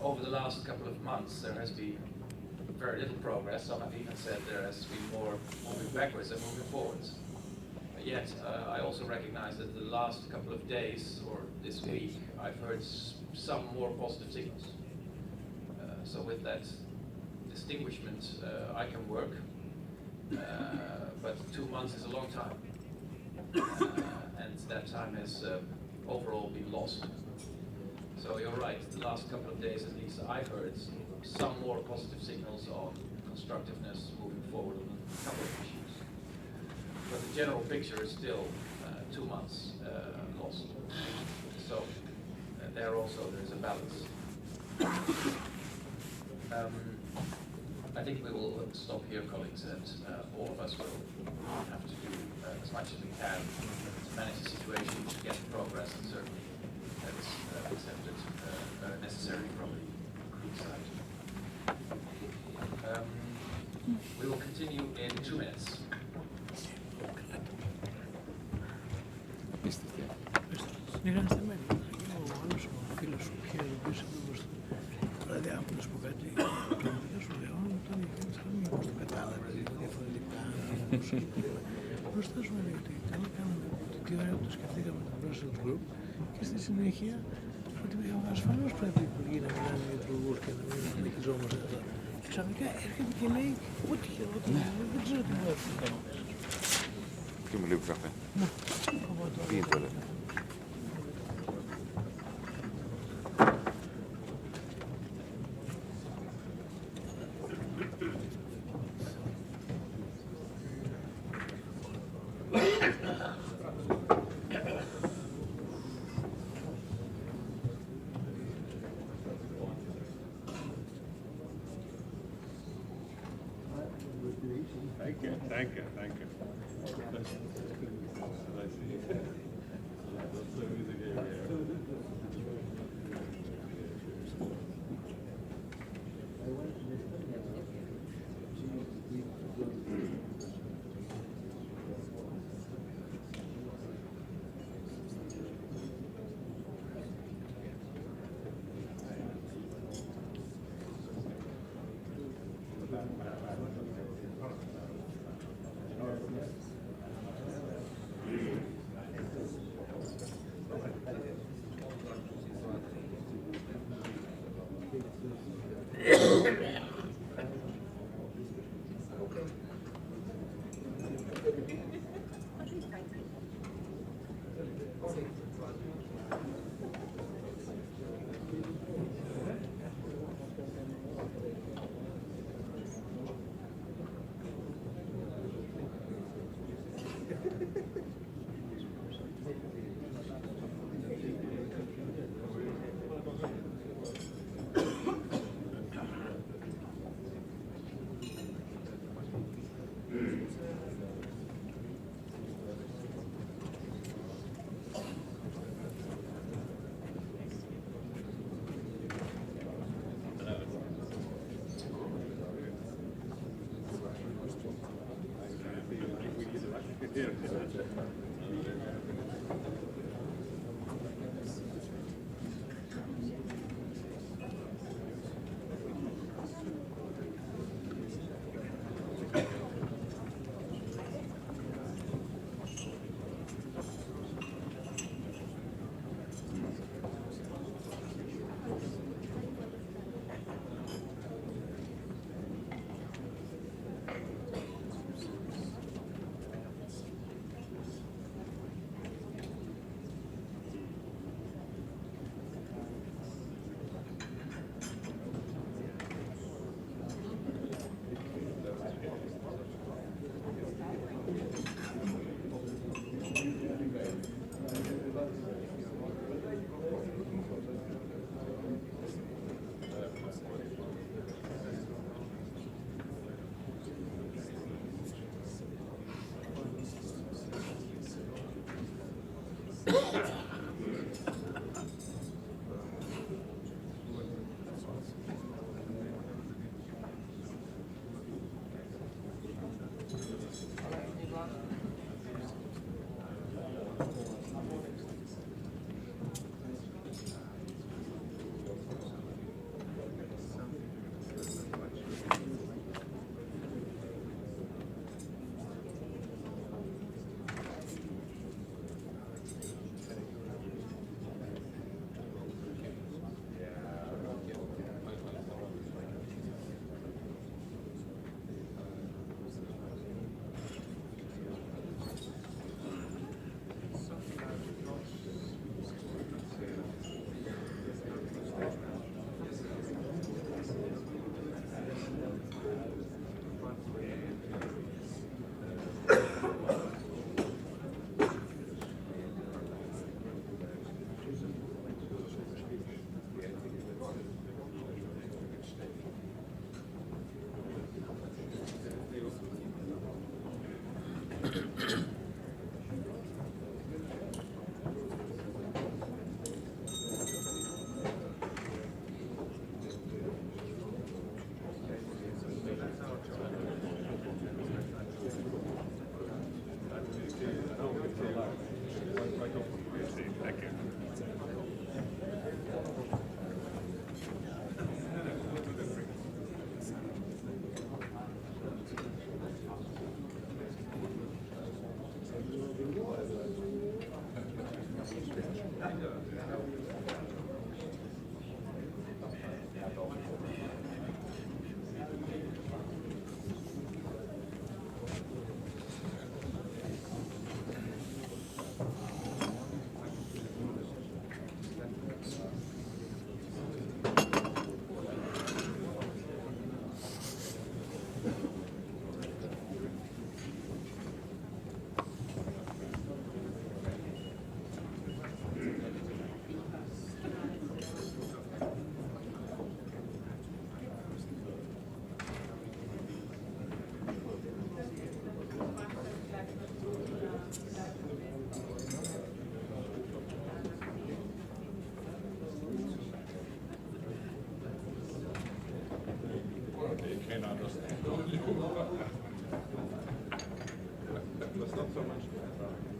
over the last couple of months there has been very little progress. Some have even said there has been more moving backwards than moving forwards. Yet, I also recognize that the last couple of days or this week, I've heard some more positive signals. So with that distinguishment, I can work, but 2 months is a long time. And that time has overall been lost. So you're right, the last couple of days at least I heard some more positive signals on constructiveness moving forward on a couple of issues. But the general picture is still 2 months lost. So there is a balance. I think we will stop here, colleagues, and all of us will have to do as much as we can to manage the situation, to get progress, and certainly that is accepted necessary from the Greek side. We will continue in 2 minutes. Δηλαδή άκου να σου πω κάτι, δεν σου λέω, όταν είχαμε στο κατάλαβα, διαφορετικά, μπροστά σου έλεγε ότι καλά κάναμε, τι ωραία που το σκεφτήκαμε το Eurogroup και στη συνέχεια ότι ασφαλώς πρέπει οι υπουργοί να μιλάνε με υπουργούς και να μην συνεχιζόμαστε αυτά. Και ξαφνικά έρχεται και λέει ό,τι χειρότερο, δεν ξέρω τι μπορεί να κάνω. Και μου λίγο καφέ. Πήγε τώρα. Thank you. can understand. That's not so much.